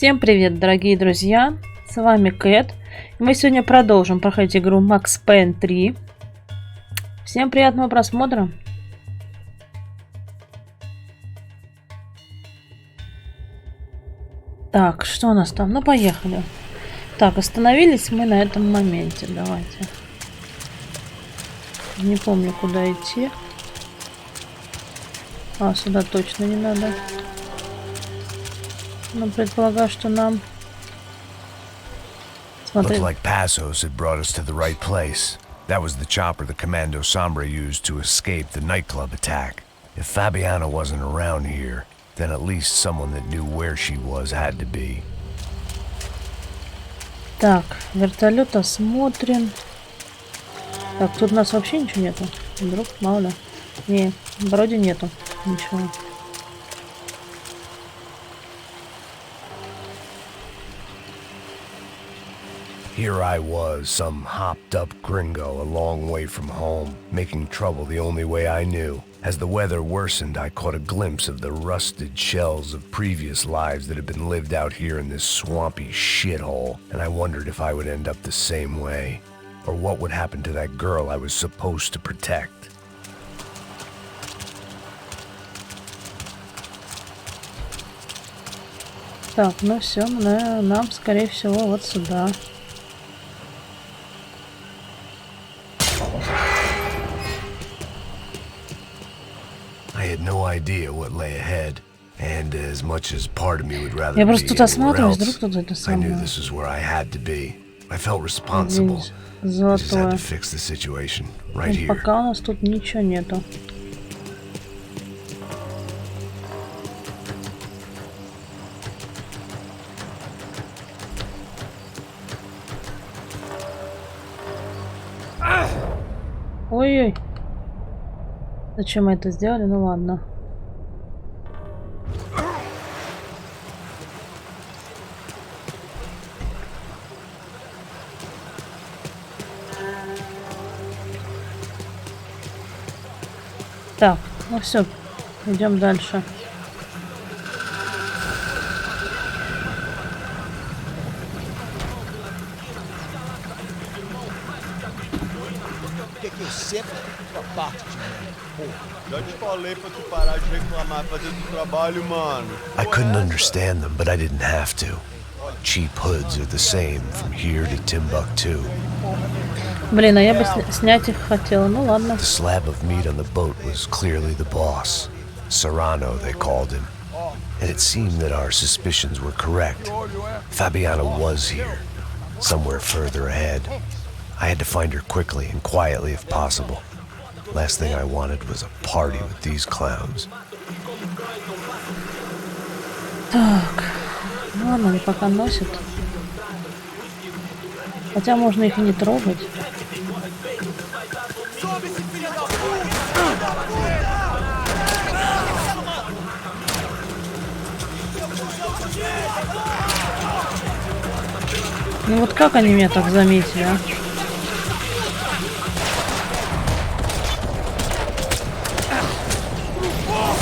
Всем привет, дорогие друзья! С вами Кэт. Мы сегодня продолжим проходить игру Max Payne 3. Всем приятного просмотра! Так, что у нас там? Ну, поехали. Так, остановились мы на этом моменте. Давайте. Не помню, куда идти. А, сюда точно не надо. Но предполагаю, что нам... Смотри. Looked like Passos had brought us to the right place. That was the chopper the Commando Sombra used to escape the nightclub attack. If Fabiana wasn't around here, then at least someone that knew where she was had to be. Так, вертолет осмотрен. Так, тут у нас вообще ничего нету. Вдруг, мало ли. Не, вроде нету ничего. Here I was, some hopped-up gringo a long way from home, making trouble the only way I knew. As the weather worsened, I caught a glimpse of the rusted shells of previous lives that had been lived out here in this swampy shithole, and I wondered if I would end up the same way, or what would happen to that girl I was supposed to protect. Так, ну все, нам, скорее всего, вот сюда. I had no idea what lay ahead, and as much as part of me would rather Я be просто тут anywhere осматриваюсь, else, вдруг тут это I knew самое. this is where I had to be. I felt responsible. I just had to fix the situation right here. Пока у нас тут ничего нету. Ой-ой. Зачем мы это сделали? Ну ладно. Так, ну все, идем дальше. I couldn't understand them, but I didn't have to. Cheap hoods are the same from here to Timbuktu. Блин, а я бы снять их хотела. Ну ладно. The slab of meat on the boat was clearly the boss. Serrano, they called him. And it seemed that our suspicions were correct. Fabiana was here, somewhere further ahead. I had to find her quickly and quietly if possible. Last thing I wanted was a party with these clowns. Так, ну ладно, они пока носят. Хотя можно их и не трогать. Ну вот как они меня так заметили, а?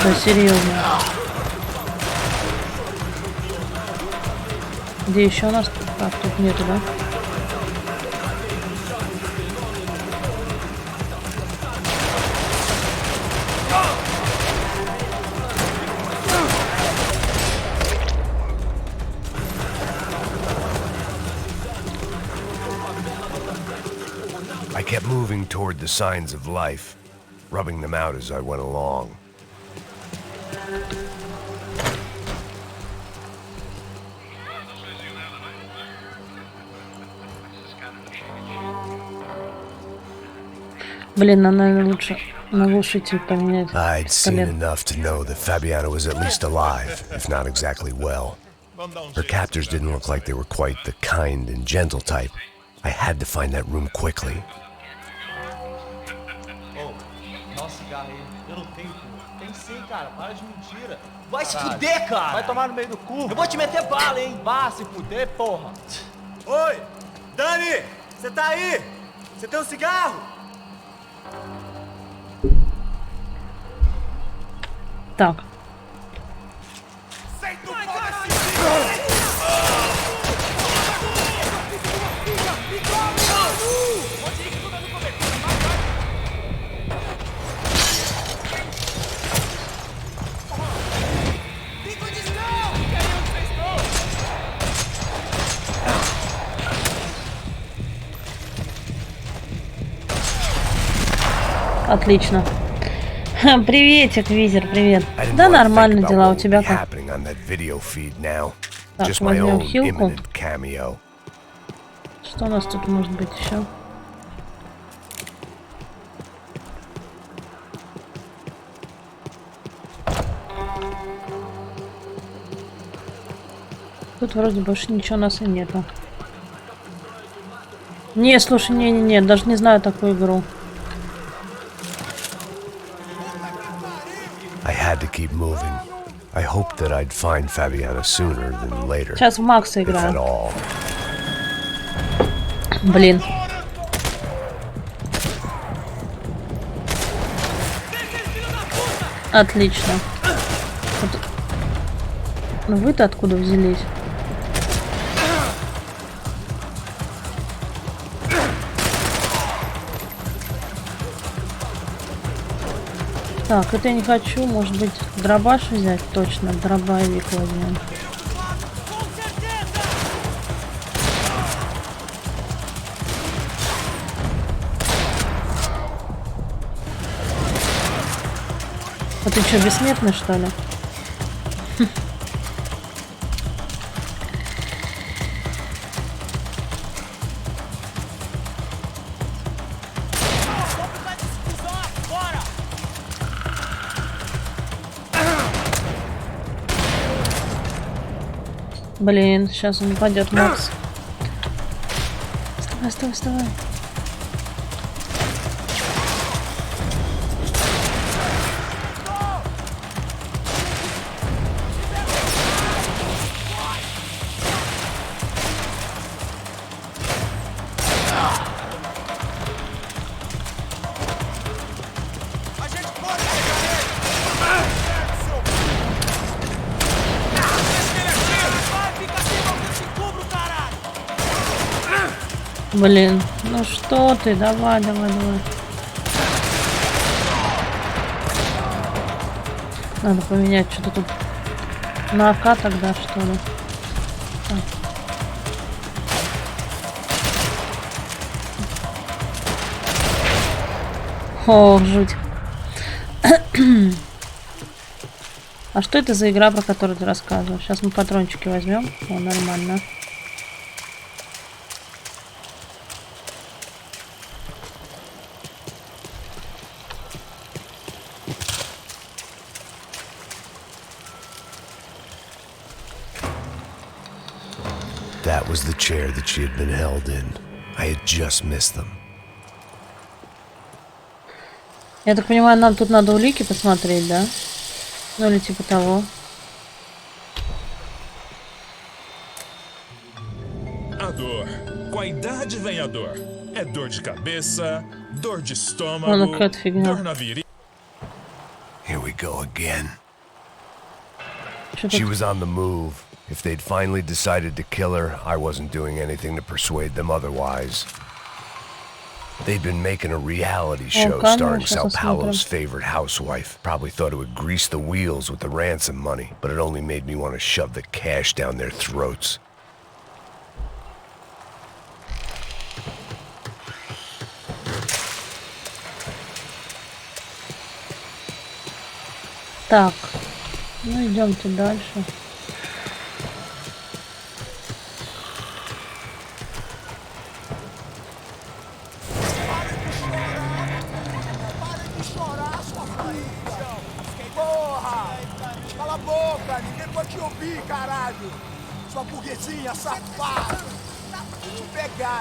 Да, серьезно. Где еще у нас? Так, тут нету, да? I kept moving toward the signs of life, rubbing them out as I went along. Блин, нам, наверное, лучше на глушитель поменять. I'd seen enough to know that Fabiana was at least alive, if not exactly well. Her captors didn't look like they were quite the kind and gentle type. I had to find that room quickly. Tem sim, cara. Para de mentira. Vai se fuder, cara. Vai tomar no meio do cu. Eu vou te meter bala, hein. Vá se fuder, porra. Oi, Dani, você tá aí? Você tem um cigarro? Так. Отлично. Приветик, Визер, привет. Да, нормально дела, у тебя как? Так, возьмем хилку. Что у нас тут может быть еще? Тут вроде больше ничего у нас и нету. Не, слушай, не, даже не знаю такую игру. Сейчас в Макса играю. Блин. Отлично. Вот. Ну вы-то откуда взялись? Так, это я не хочу. Может быть, дробаш взять? Точно, дробовик возьмем. А ты что, бессмертный, что ли? Блин, сейчас он упадет, Макс. Вставай. Блин, ну что ты, давай. Надо поменять что-то тут на АК тогда, что ли. Так. О, жуть. А что это за игра, про которую ты рассказывал? Сейчас мы патрончики возьмем. О, нормально. That was the chair that she had been held in. I had just missed them. Я так понимаю, нам тут надо улики посмотреть, да? Ну или типа того. A dor. Com a idade vem a dor. É dor de cabeça, dor de estômago, Olha que figura. dor na virilha. Here we go again. Что She тут? was on the move. If they'd finally decided to kill her, I wasn't doing anything to persuade them otherwise. They'd been making a reality show starring Sao Paulo's favorite housewife. Probably thought it would grease the wheels with the ransom money, but it only made me want to shove the cash down their throats. Так, ну идемте дальше.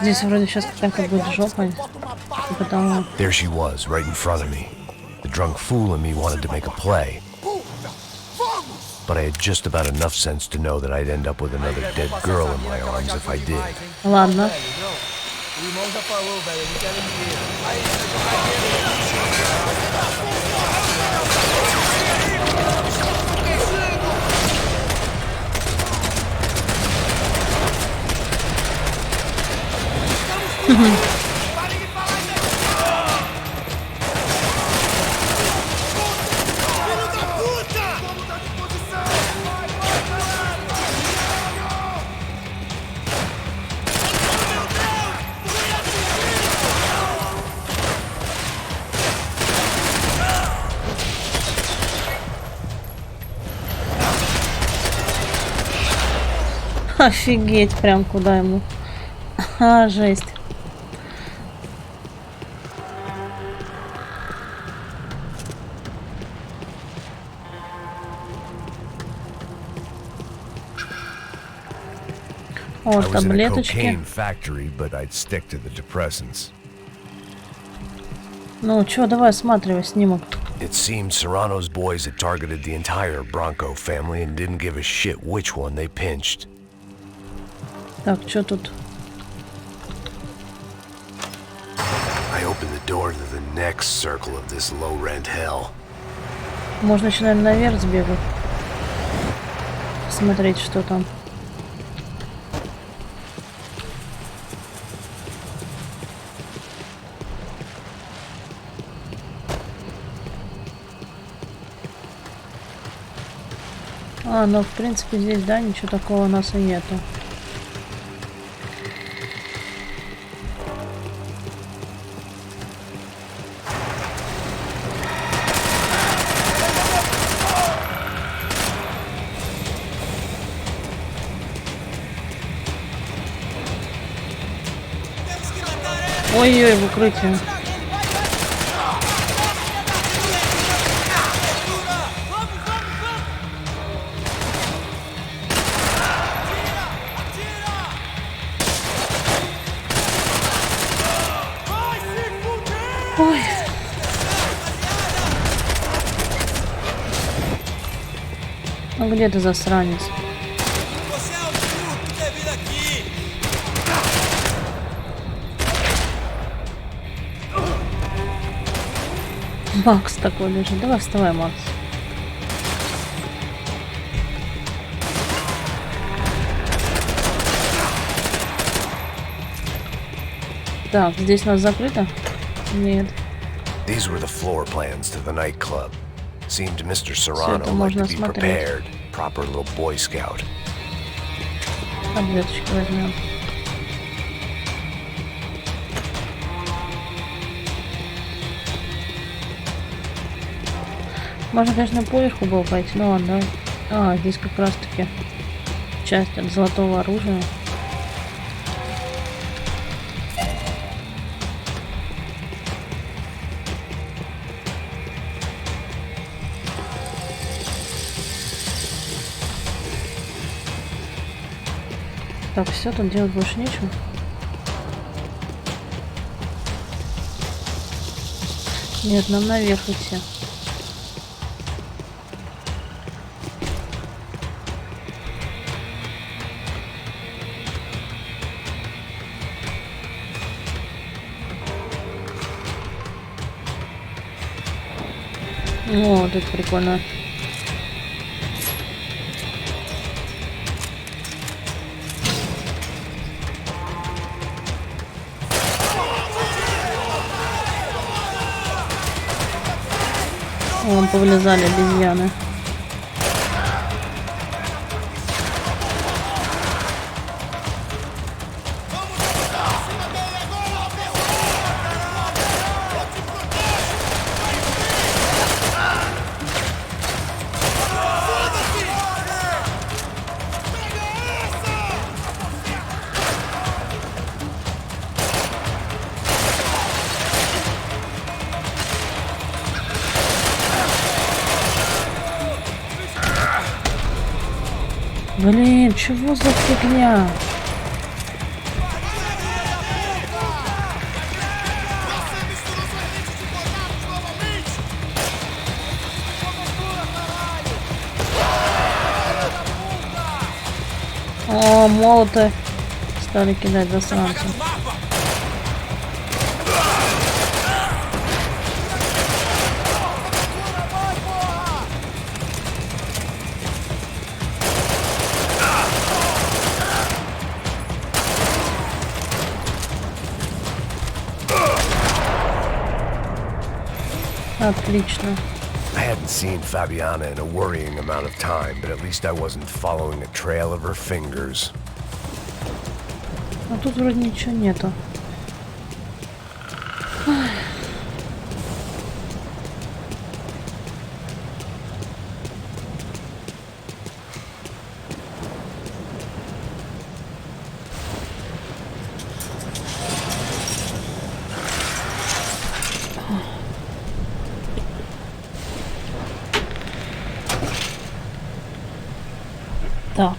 Здесь вроде сейчас какая-то будет жопа. И потому... There she was, right in front of me. The drunk fool in me wanted to make a play. But I had just about enough sense to know that I'd end up with another dead girl in my arms if I did. Ладно. Офигеть, прям куда ему. Жесть. О, I was in a таблеточки. cocaine factory, but I'd stick to the depressants. Ну, чё, давай осматривай снимок. It seemed Serrano's boys had targeted the entire Bronco family and didn't give a shit which one they pinched. Так, чё тут? I opened the door to the next circle of this low-rent hell. Можно еще, наверное, наверх сбегать. Посмотреть, что там. Ну, в принципе, здесь, да, ничего такого у нас и нету. Ой-ой, в укрытии. Ой. Ну где ты, засранец? Макс такой лежит. Давай вставай, Макс. Так, здесь у нас закрыто? Нет. These were the floor plans to the nightclub. Seemed Mr. Serrano это like можно to be смотреть. prepared. Proper little Boy Scout. Таблеточки возьмем. Можно, конечно, поверху было пойти, но ладно. Здесь как раз таки часть от золотого оружия. Так, все, тут делать больше нечего. Нет, нам наверх идти. О, вот это прикольно. Вон повылезали обезьяны. Блин, чего за фигня? О, молоты стали кидать засранцы. Отлично. I hadn't seen Fabiana in a worrying amount of time, but at least I wasn't following a trail of her fingers. А тут вроде ничего нету. Так.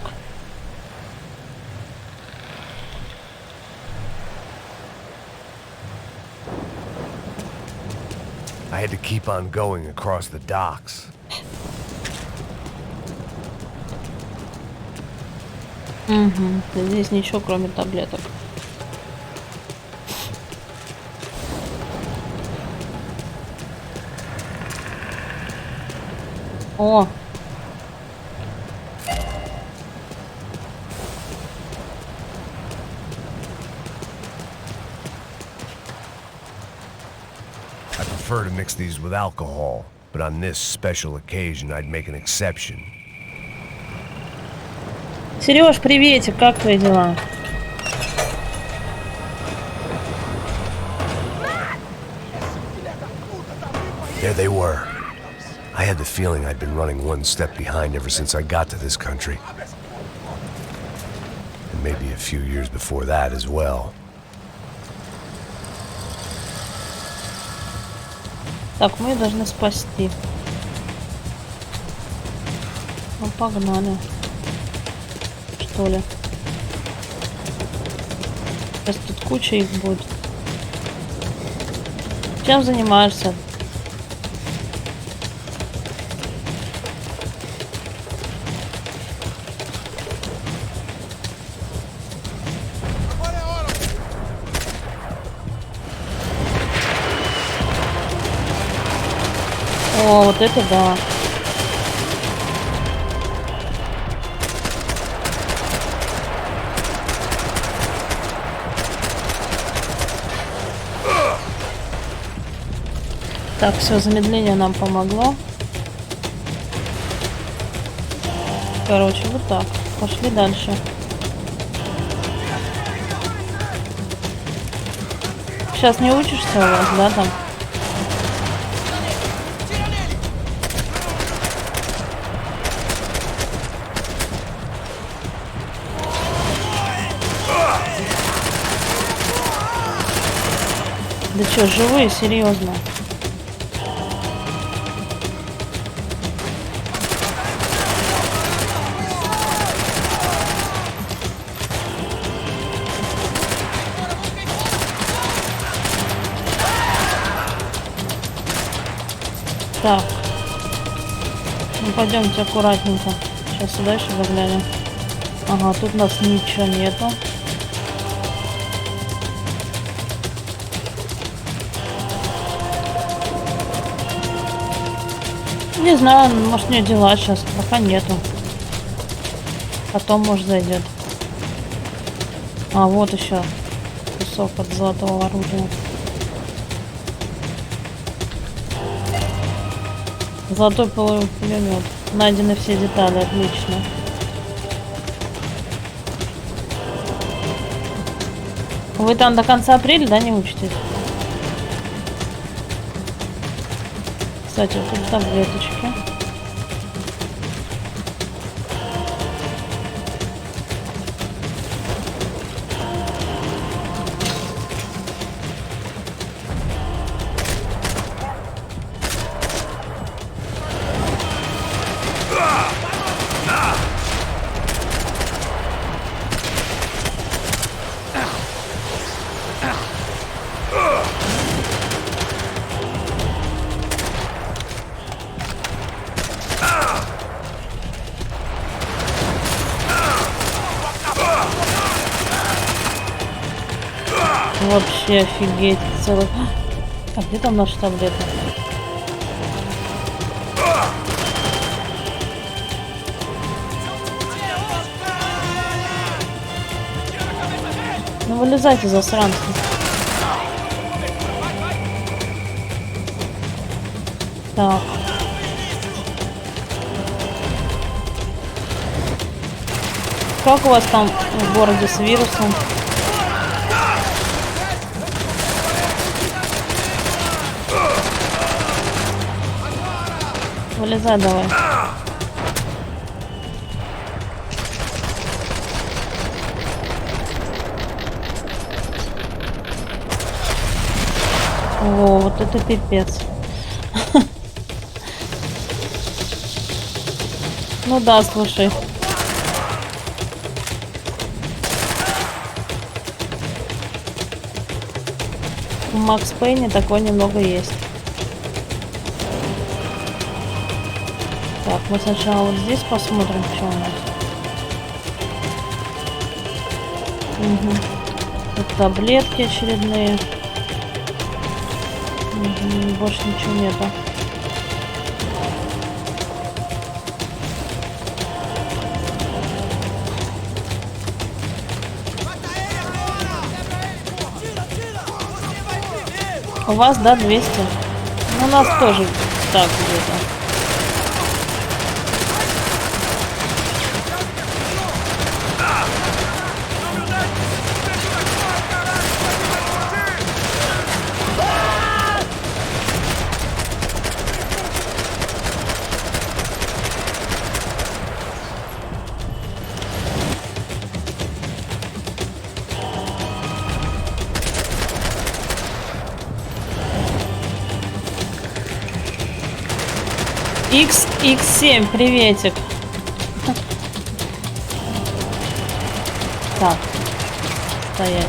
I had to keep on going across the docks. Угу. Здесь ничего, кроме таблеток. О! I prefer to mix these with alcohol, but on this special occasion I'd make an exception. Сереж, приветик, как твои дела? There they were. I had the feeling I'd been running one step behind ever since I got to this country. And maybe a few years before that as well. Так, мы должны спасти. Ну, погнали. Что ли? Сейчас тут куча их будет. Чем занимаешься? О, вот это да. Так, все, замедление нам помогло. Короче, вот так. Пошли дальше. Сейчас не учишься у вас, да, там? Да что, живые, серьезно? Так. Ну пойдемте аккуратненько. Сейчас сюда еще заглянем. Ага, тут у нас ничего нету. Не знаю, может у нее дела сейчас, пока нету. Потом, может, зайдет. А, вот еще кусок от золотого оружия. Золотой пулемет. Найдены все детали, отлично. Вы там до конца апреля, да, не учитесь? Кстати, вот тут таблеточки. Вообще офигеть, целый... А где там наши таблеты? Ну вылезайте, засранцы. Так. Как у вас там в городе с вирусом? Вылезай давай. О, вот это пипец. Ну да, слушай. Макс Пейне такое немного есть. Так, мы сначала вот здесь посмотрим, что у нас. Угу. Тут таблетки очередные. Угу. Больше ничего нету. У вас, да, 200? Ну, у нас тоже так где-то. XX7, приветик. Так, стоять.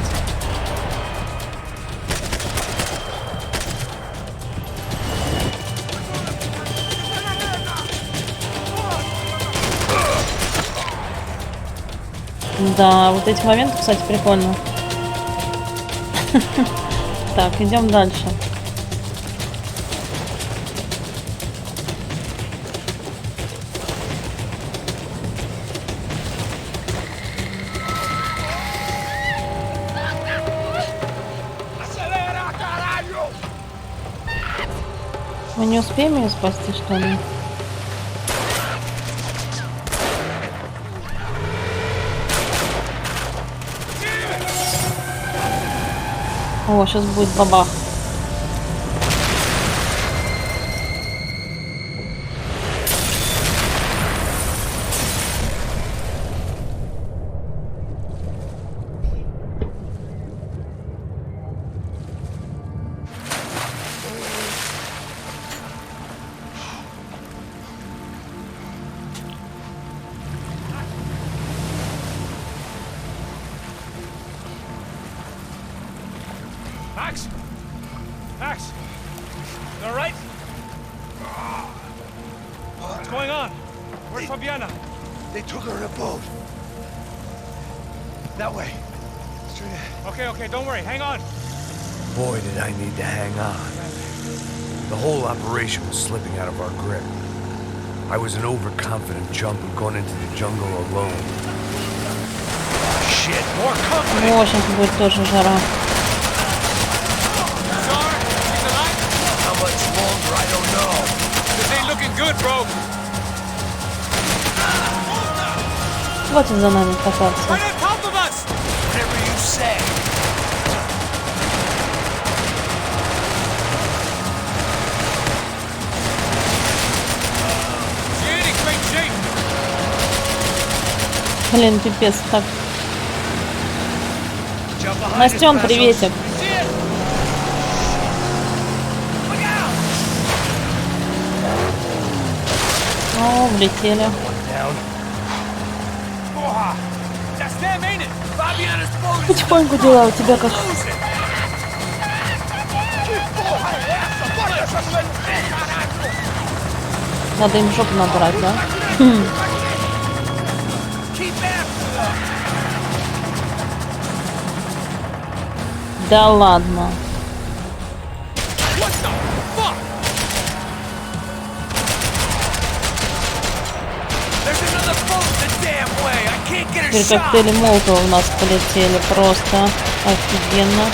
Да, вот эти моменты, кстати, прикольно. Так, идем дальше. Мы не успеем ее спасти, что ли? О, сейчас будет бабах. Max? Max? You all right? What's going on? Where's Fabiana? They took her in a boat. That way. Straight ahead. Okay, don't worry. Hang on. Boy, did I need to hang on. The whole operation was slipping out of our grip. I was an overconfident chump who'd gone into the jungle alone. Shit, more company! О, сейчас будет тоже жара. How much longer, I don't know. This ain't looking good, bro. Хватит за нами кататься. Right on top of us! Whatever you say. She ain't in great shape. Блин, пипец, так. Jump behind us, Настен, Brazos. приветик. Shit! Look out! О, влетели. Down. Porra! That's them, ain't it? Fabiana's boat is Потихоньку дела у тебя как. losing. Надо им жопу набрать, да? Keep after them. Да ладно. What the fuck? There's another boat the damn way. I can't get a Теперь shot. коктейли Молотова у нас полетели. Просто офигенно.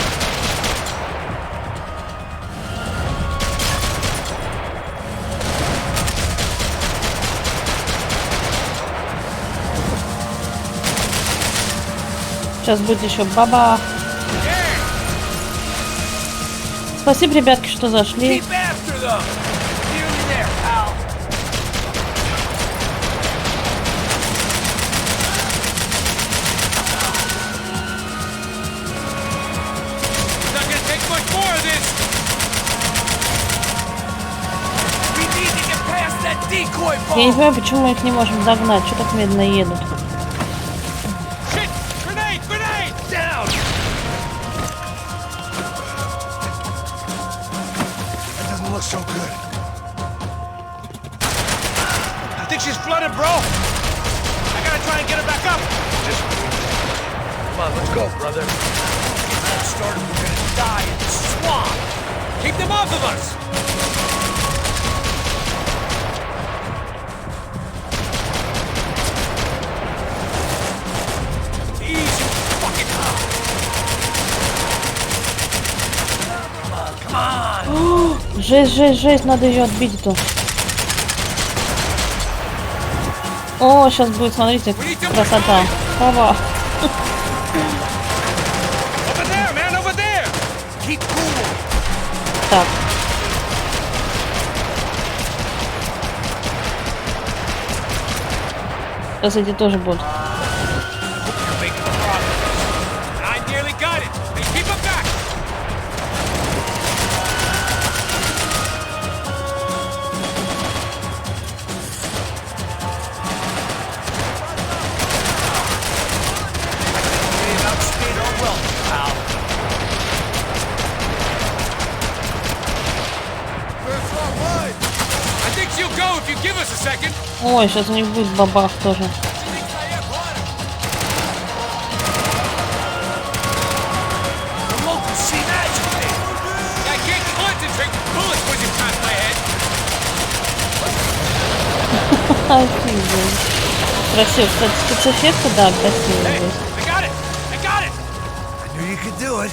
Сейчас будет еще бабах. Спасибо, ребятки, что зашли. Keep after them. Nearly there, pal. Not gonna take much more of this. We need to get past that decoy Я не boat. понимаю, почему мы их не можем догнать. Что так медленно едут? Shit! Grenade! Grenade! Down! so good. I think she's flooded, bro. I gotta try and get her back up. Just come on, let's go, brother. Get that started, we're gonna die in the swamp. Keep them off of us. Easy, fucking hell. Come on. Жесть, жесть, жесть, надо ее отбить эту. О, сейчас будет, смотрите, красота. Пава. Over there, man, over there. Keep cool. Так. Сейчас эти тоже будут. You're making progress. I nearly got it. Hey, keep it back. I think she'll go if you give us a second. Ой, сейчас у них будет бабах тоже. I can't concentrate with bullets whizzing past my head. Офигеть. Красиво. Кстати, спецэффекты, да, красивые Hey, здесь. I got it. I got it. I knew you could do it.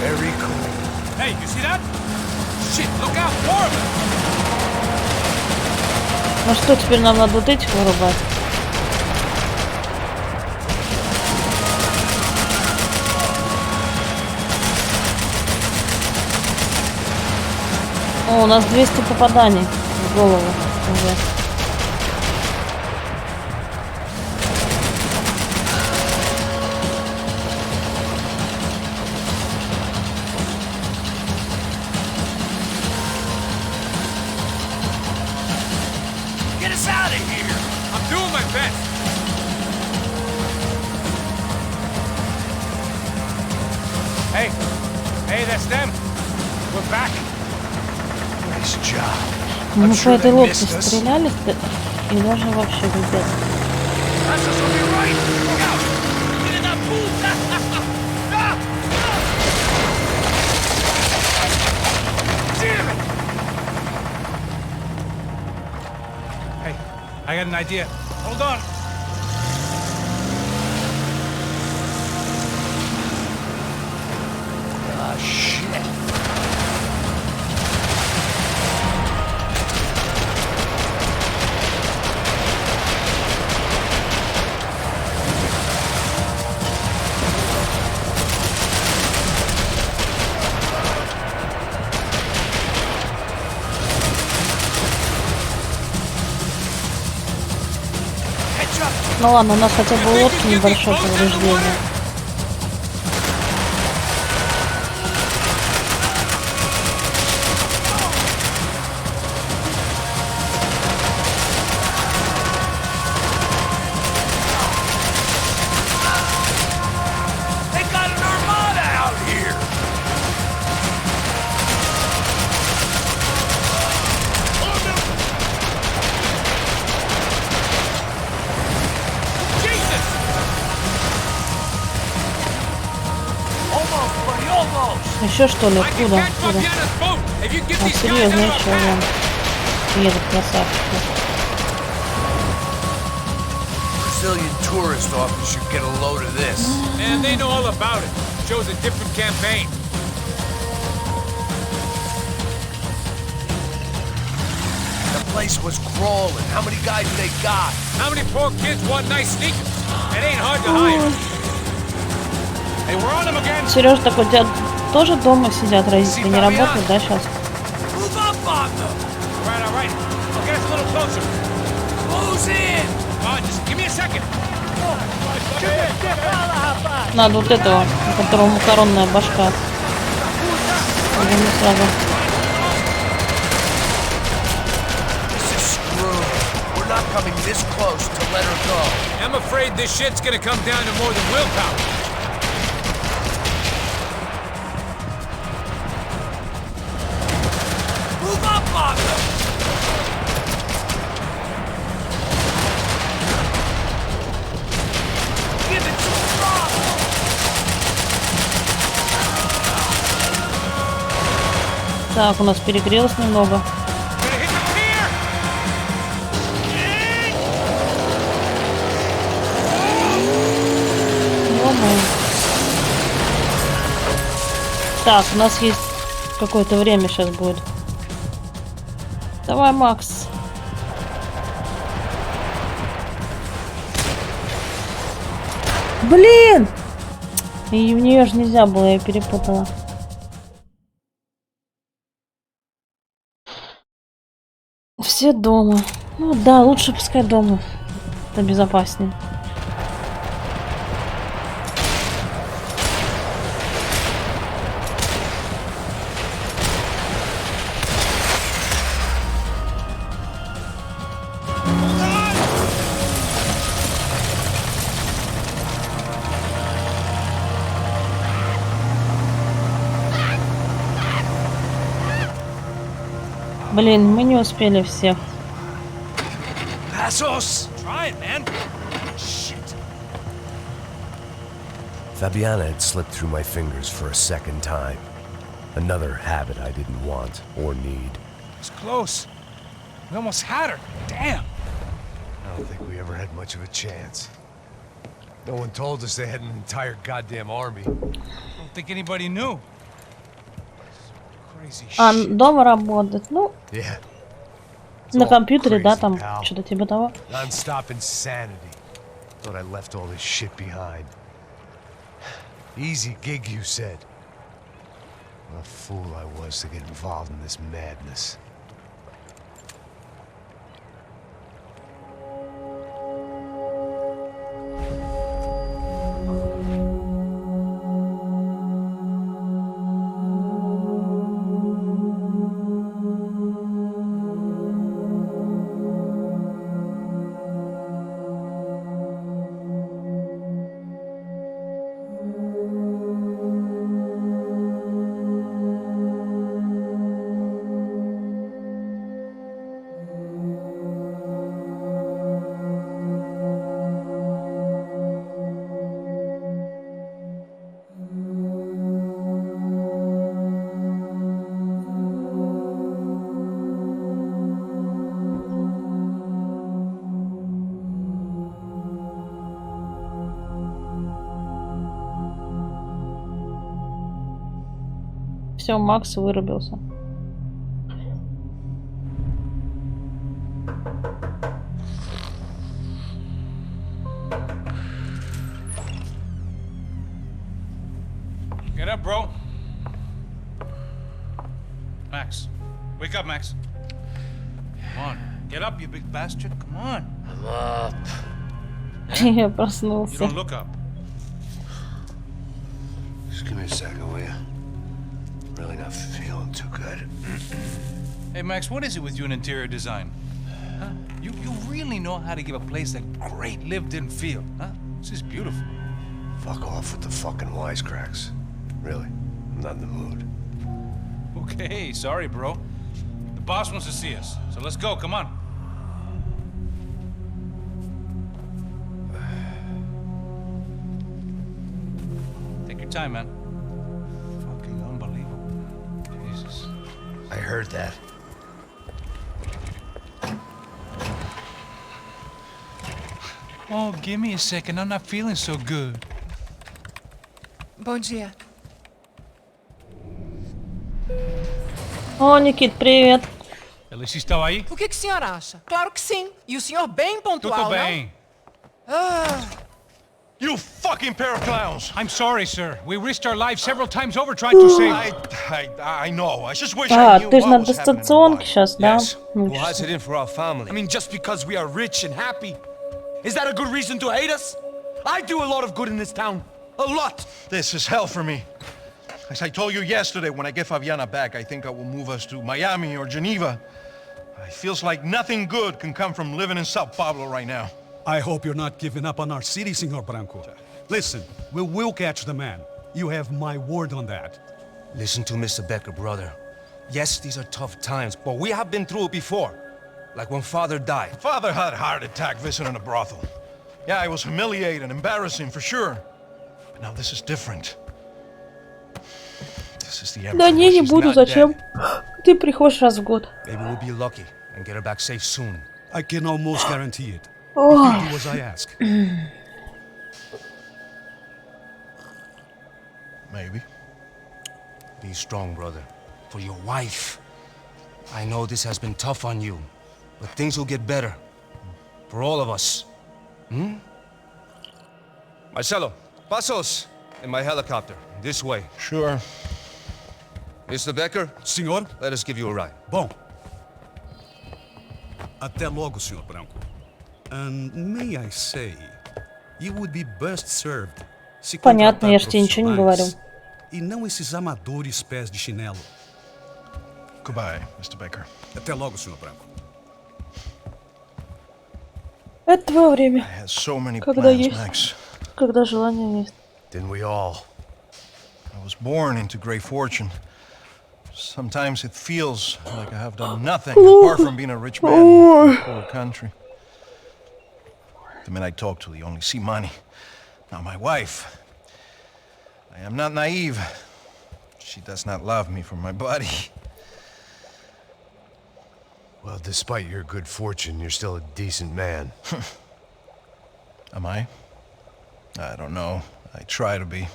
Very cool. Hey, you see that? Shit, look out, more of them. Ну что, теперь нам надо вот этих вырубать. О, у нас 200 попаданий в голову уже. Get us out of here. I'm doing my best. Hey, hey, that's them. We're back. Nice job. Мы I'm по sure этой they лодке missed us. стреляли и даже вообще ребят. That's us on your right. Look out. Get in that pool. Damn it. Hey, I got an idea. Hold on. Ah, shit. Ну ладно, у нас хотя бы у лодки небольшое повреждение. They got an armada out here. Jesus! Almost, buddy, almost. Еще что ли? I can Откуда? catch Откуда? Fabiana's boat if you give А these guys серьезно, enough еще back. вон едут красавчики. Brazilian tourist office should get a load of this. Man, they know all about it. Shows a different campaign. The place was crawling. How many guys they got? How many poor kids want nice sneakers? It ain't hard to hire. Hey, we're on them again. Сережа такой, у тебя тоже дома сидят родители, не работают, да, сейчас? Move up on them. All right. I'll get us a little closer. Close in. Come on, just give me a second. Надо вот этого, у которого макаронная башка. Будем сразу. This is screwed. We're not coming this close to let her go. I'm afraid this shit's gonna come down to more than willpower. Так, у нас перегрелось немного. Так, у нас есть какое-то время сейчас будет. Давай, Макс. Блин! И в нее же нельзя было, я перепутала. Все дома. Ну да, лучше пускай дома. Это безопаснее. Блин, мы не успели всех. Fabiana had slipped through my fingers for a second time. Another habit I didn't want or need. It's close. We almost had her. Damn. I don't think we ever had much of a chance. No one told us they had an entire goddamn army. I don't think anybody knew. Crazy А, shit. дома работать, ну, Yeah. на компьютере, да, там, что-то типа того. Non-stop insanity. Thought I left all this shit behind. Easy gig, you said. What a fool I was to get involved in this madness. Все, Макс вырубился. Get up, bro. Max. Wake up, Max. Come on. Get up, you big bastard. Come on. I'm up. Я You проснулся. don't look up. Just give me a second, will you? Really not feeling too good. Hey, Max, what is it with you in interior design? Huh? You really know how to give a place a great lived-in feel, huh? This is beautiful. Fuck off with the fucking wisecracks. Really, I'm not in the mood. Okay, sorry, bro. The boss wants to see us, so let's go, come on. Take your time, man. Fucking unbelievable. Jesus. I heard that. Oh, give me a second, I'm not feeling so good. Bom dia. О, Никит, привет. Eles estão aí? O que o senhor acha? Claro que sim. E o senhor bem pontual, Tudo bem. You fucking pair of clowns! I'm sorry, sir. We risked our lives several times over trying to save. I know. I just wish А, I knew ты же на what was happening. дистанционке сейчас, да? Yes. Who Учишься. has it in for our family? I mean, just because we are rich and happy, is that a good reason to hate us? I do a lot of good in this town. A lot. This is hell for me. As I told you yesterday, when I get Fabiana back, I think I will move us to Miami or Geneva. It feels like nothing good can come from living in Sao Paulo right now. I hope you're not giving up on our city, Senor Branco. Listen, we will catch the man. You have my word on that. Listen to Mr. Becker, brother. Yes, these are tough times, but we have been through it before. Like when Father died. Father had a heart attack visiting a brothel. Yeah, it was humiliating, embarrassing for sure. But now this is different. This is the Да Emperor. не She's буду, not зачем? dead. Ты приходишь раз в год. Maybe we'll be lucky and get her back safe soon. I can almost guarantee it. If you do as I ask. Maybe. Be strong, brother. For your wife. I know this has been tough on you, but things will get better. For all of us. Hmm? Marcelo, pasos in my helicopter. This way. Sure. Mr. Becker, Senhor? let us give you a ride. Bom. Até logo, Sr. Branco. And may I say, you would be best served se Понятно, contratar я ж тебе ничего не говорю. profissionais e não esses amadores pés de chinelo. Goodbye, Mr. Baker. Até logo, Sr. Branco. Это твое время. I had so many Когда plans, есть, Max. когда желание есть. Didn't we all? I was born into great fortune. Sometimes it feels like I have done nothing apart from being a rich man in a poor country. The men I talk to, they only see money. Now my wife, I am not naive. She does not love me for my body. Well, despite your good fortune, you're still a decent man. Am I? I don't know. I try to be.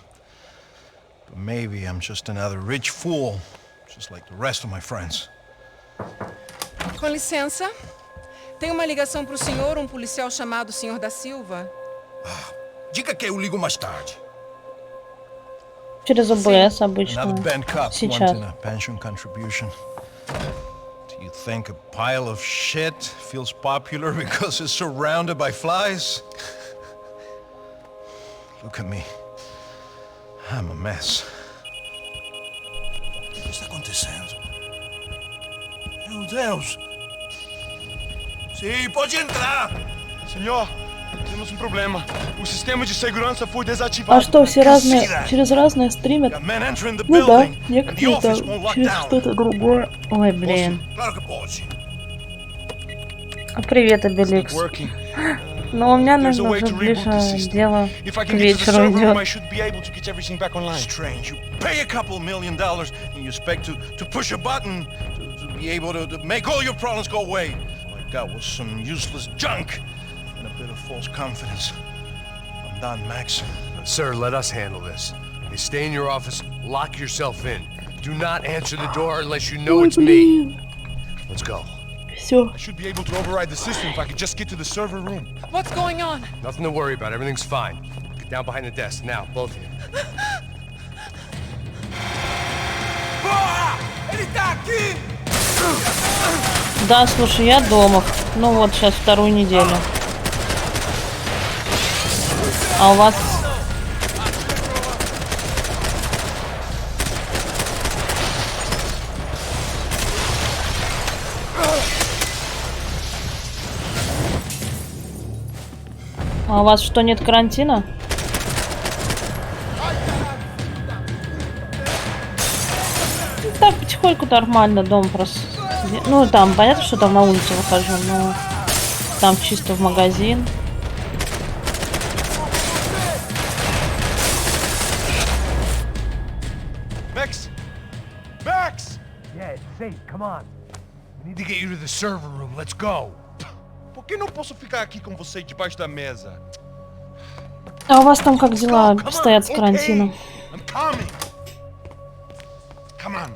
But maybe I'm just another rich fool, just like the rest of my friends. Com licença. Tem uma ligação para o senhor, um policial chamado Sr. da Silva. Diga que eu ligo mais tarde. Через ОБС обычно. Another band cop Сейчас. wanting a pension contribution. Do you think a pile of shit feels popular because it's surrounded by flies? Look at me. I'm a mess. O que está acontecendo? Meu Deus! Sim, pode entrar! Senhor, temos um problema. O sistema de segurança foi desativado. А что, все разные, через разные стримят? Got men entering the Ну да, building, and the некоторые office там won't lock через down. что-то другое. Ой, блин. Claro que pode. Привет, Обеликс. Working. Но у меня, There's a наверное, way уже to reboot ближе the system. дело If I к can get to the вечеру server room, I идет. should be able to get everything back online. Strange. You pay a couple $1 million and you expect to push a button to be able to make all your problems go away. All I got was some useless junk and a bit of false confidence. I'm done, Max. Sir, let us handle this. You stay in your office, lock yourself in. Do not answer the door unless you know it's me. Let's go. Все. I should be able to override the system if I could just get to the server room. What's going on? Nothing to worry about. Everything's fine. Get down behind the desk. Now, both of you. Ele tá aqui! Да, слушай, я дома. Ну вот, сейчас вторую неделю. А у вас... А у вас что, нет карантина? Ну, так, потихоньку нормально, дом просто... Ну, там, понятно, что там на улицу выхожу, но... Там чисто в магазин. Max! Max! Yeah, it's safe. Come on. We need to get you to the server room. Let's go. Por que não posso ficar aqui com você debaixo da mesa? А у вас там как дела обстоят с карантином? I'm coming. Come on.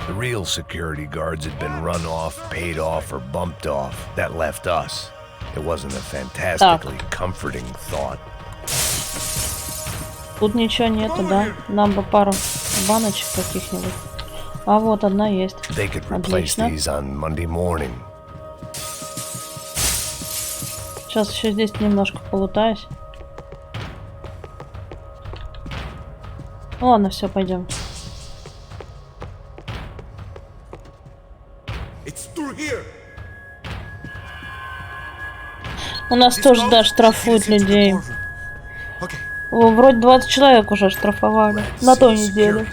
The real security guards had been run off, paid off, or bumped off. That left us. It wasn't a fantastically comforting thought. Тут ничего нету, да? Нам бы пару баночек каких-нибудь. А вот одна есть. They could replace Отлично. these on Monday morning. Сейчас еще здесь немножко полутаюсь. Ладно, все, пойдем. У нас тоже, да, штрафуют людей. О, вроде 20 человек уже штрафовали на той неделе.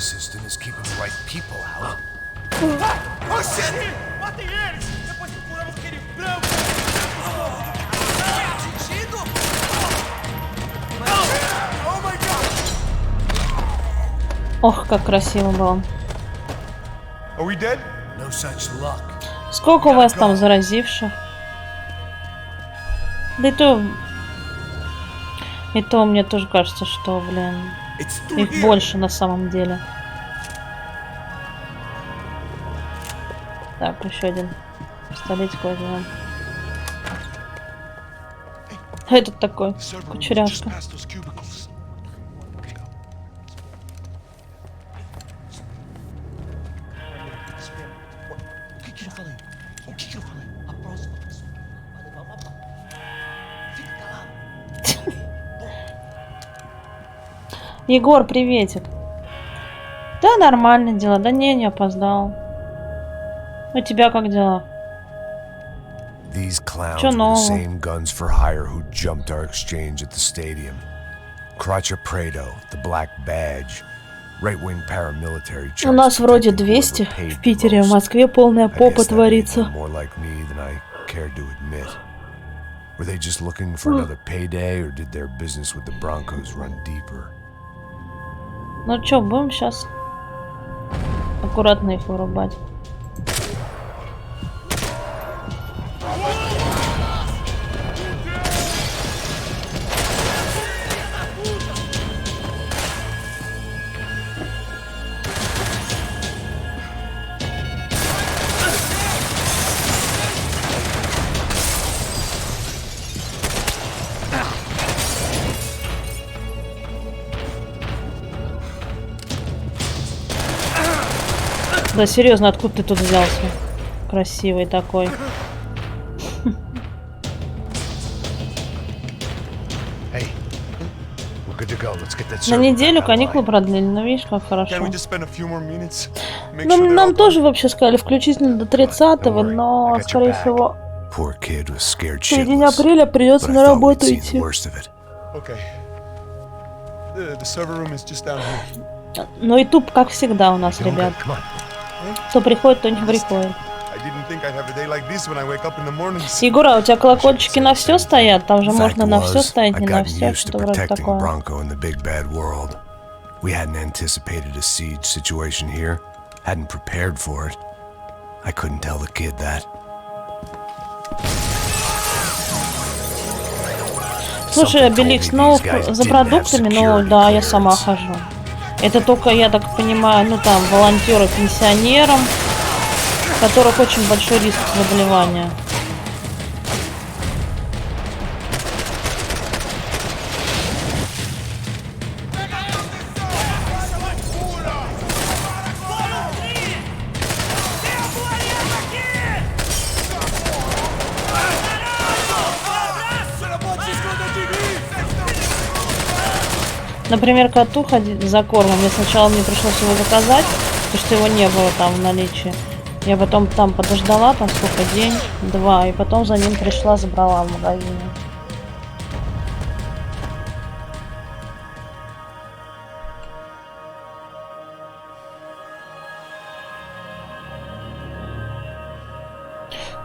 Matem eles! Depois que curamos aquele branco! Atingido? Oh my god! Ох, как красиво было. Are we dead? No such luck. Сколько у вас там заразивших? Да и то мне тоже кажется, что, блин, их больше на самом деле. Так, еще один пистолетик возьмем. А этот такой, кучеряшка. Егор, приветик. Да, нормально дела. Да не опоздал. У тебя как дела? These clowns were the same guns for hire who jumped our exchange at the stadium. Crotcha Prado, the black badge. Right-wing paramilitary. У нас вроде 200 в Питере, в Москве полная попа творится. More like me than I cared to admit. Were they just looking for another payday, or did their business with the Broncos run deeper? Ну чё, будем сейчас аккуратно их вырубать. Да серьезно, откуда ты тут взялся? Красивый такой. На неделю каникулы продлили, ну видишь, как хорошо. Ну, нам тоже вообще сказали включительно до 30-го, но, скорее всего, в середине апреля придется на работу идти. Ну и туп, как всегда у нас, ребят. Кто приходит, то не приходит. Егор, а у тебя колокольчики на все стоят? Там же можно на все ставить, не на все, что вроде такое. Слушай, Обеликс, ну за продуктами, ну да, я сама хожу. Это только, я так понимаю, ну там волонтеры пенсионерам, у которых очень большой риск заболевания. Например, коту ходить за кормом. Сначала мне пришлось его заказать, потому что его не было там в наличии. Я потом там подождала, там сколько, день, два, и потом за ним пришла, забрала в магазине.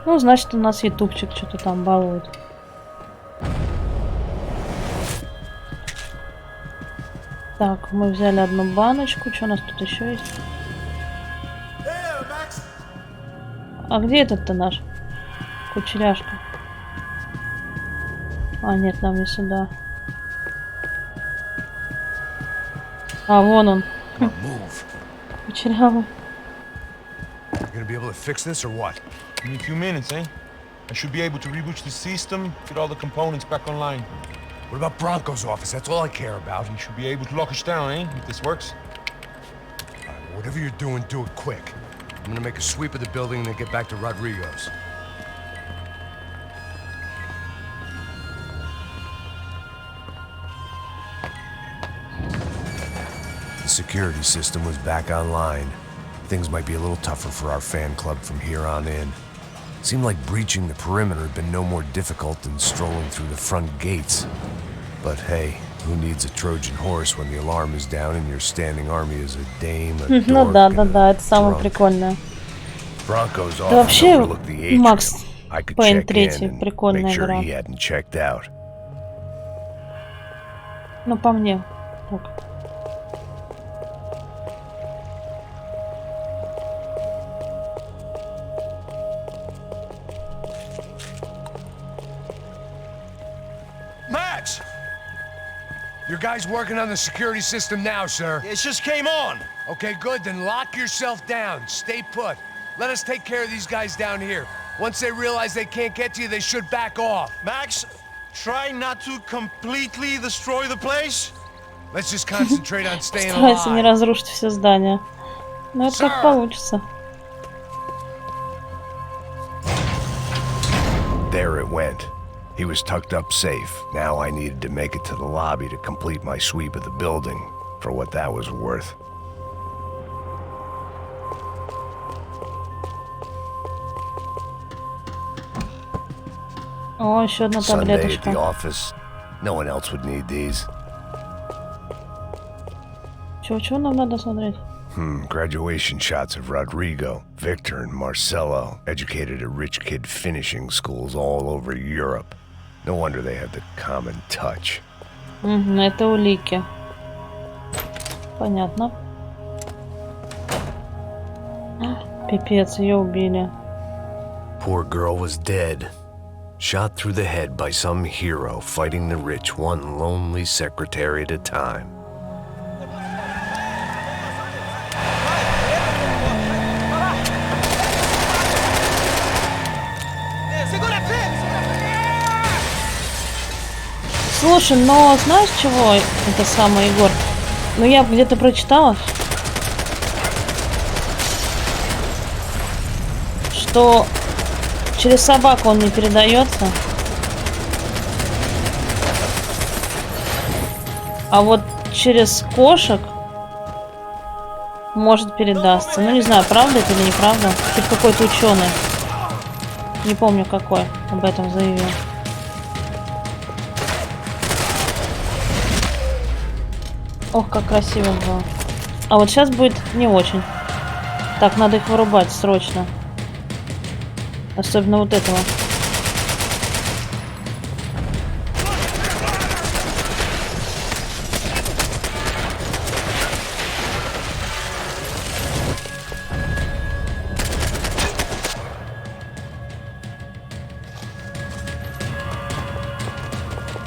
Ну, значит, у нас ютубчик что-то там балует. Так, мы взяли одну баночку. Что у нас тут еще есть? А где этот-то наш? Кучеряшка. А, нет, нам не сюда. А, вон он. Кучерявый. In a few minutes, eh? I should be able to reboot the system, get all the components back online. What about Bronco's office? That's all I care about. You should be able to lock us down, eh? If this works. Whatever you're doing, do it quick. I'm gonna make a sweep of the building and then get back to Rodrigo's. The security system was back online. Things might be a little tougher for our fan club from here on in. Seemed like breaching the perimeter had been no more difficult than strolling through the front gates. But hey, who needs a Trojan horse when the alarm is down and your standing army is a dame, a dork, ну да, это самое прикольное. Да вообще, Макс, Payne 3, прикольная игра. Ну по мне. Так. Your guy's working on the security system now, sir. It just came on. Okay, good, then lock yourself down. Stay put. Let us take care of these guys down here. Once they realize they can't get to you, they should back off. Max, try not to completely destroy the place. Let's just concentrate on staying Старайся не alive. разрушить все здания. Ну, это как получится. There it went. He was tucked up safe. Now I needed to make it to the lobby to complete my sweep of the building, for what that was worth. О, еще одна Sunday at таблеточка. the office. No one else would need these. Чего нам надо смотреть? Graduation shots of Rodrigo, Victor, and Marcelo, educated at rich kid finishing schools all over Europe. No wonder they had the common touch. Это улики. Понятно. Пипец, ее убили. Poor girl was dead. Shot through the head by some hero fighting the rich one lonely secretary at a time. Слушай, но знаешь чего это самое, Егор? Ну я где-то прочитала, что через собаку он не передается, а вот через кошек может передастся. Ну не знаю, правда это или неправда. Типа какой-то ученый, не помню какой, об этом заявил. Ох, как красиво было. А вот сейчас будет не очень. Так, надо их вырубать срочно. Особенно вот этого.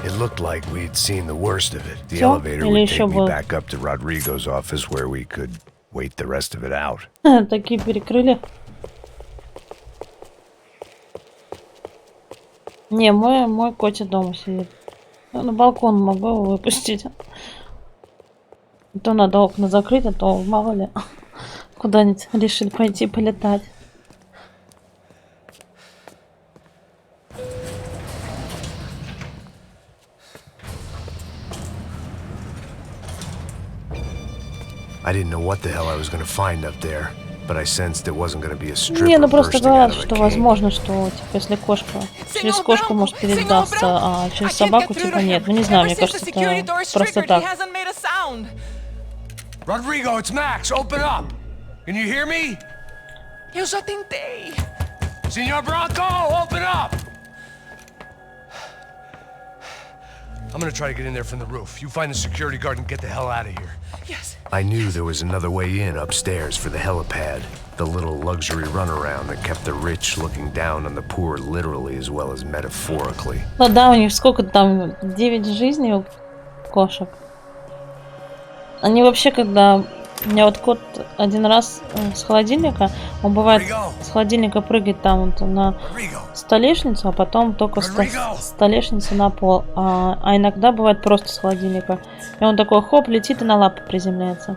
It looked like we'd seen the worst of it. The Всё? elevator Или would еще take me будет? back up to Rodrigo's office where we could wait the rest of it out. Такие перекрыли. Не, мой котик дома сидит. Я на балкон могу его выпустить. А то надо окна закрыть, а то мало ли куда-нибудь решили пойти полетать. I didn't know what the hell I was going to find up there, but I sensed it wasn't going to be a stripper Не, ну просто bursting out говорят, of a что cave. возможно, что типа если кошка через кошку может передастся, а через собаку типа нет. Ну не знаю, мне кажется, это просто так. Rodrigo, it's Max. Open up. Can you hear me? Eu já tentei. Senor Bronco, open up. I'm gonna try to get in there from the roof. You find the security guard and get the hell out of here. Yes. I knew there was another way in upstairs for the helipad. The little luxury runaround that kept the rich looking down on the poor literally as well as metaphorically. Ну да, у них сколько там, 9 жизней у кошек. Они вообще, когда... У меня вот кот один раз с холодильника, он бывает с холодильника прыгает там вот на столешницу, а потом только с столешницы на пол. А иногда бывает просто с холодильника. И он такой хоп, летит и на лапу приземляется.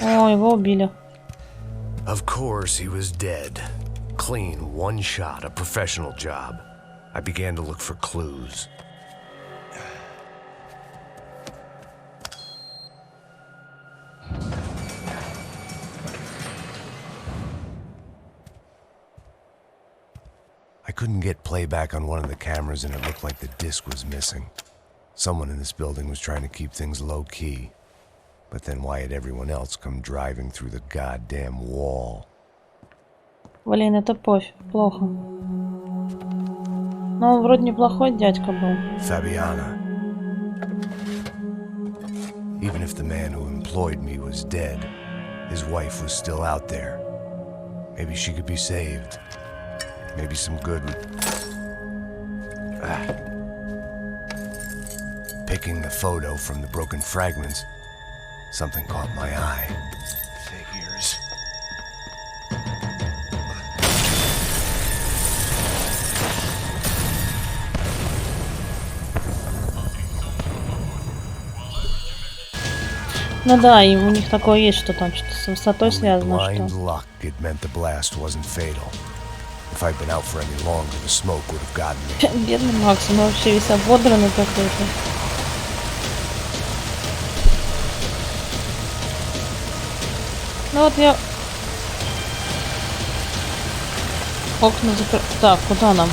О, его убили. Of course he was dead. Clean, one shot, a professional job. I began to look for clues. I couldn't get playback on one of the cameras and it looked like the disc was missing. Someone in this building was trying to keep things low-key. But then why had everyone else come driving through the goddamn wall? Блин, это плохо. Но он вроде неплохой дядька был. Fabiana. Even if the man who employed me was dead, his wife was still out there. Maybe she could be saved. Maybe some good would... Picking the photo from the broken fragments, something caught my eye. Figures. Ну да, и у них такое есть, что там что-то с высотой связано, Blind что... luck, it meant the blast wasn't fatal. If I'd been out for any longer, the smoke would have gotten me. Бедный Макс, он вообще весь ободранный какой-то. Ну вот я... Окна закры... Так, куда нам?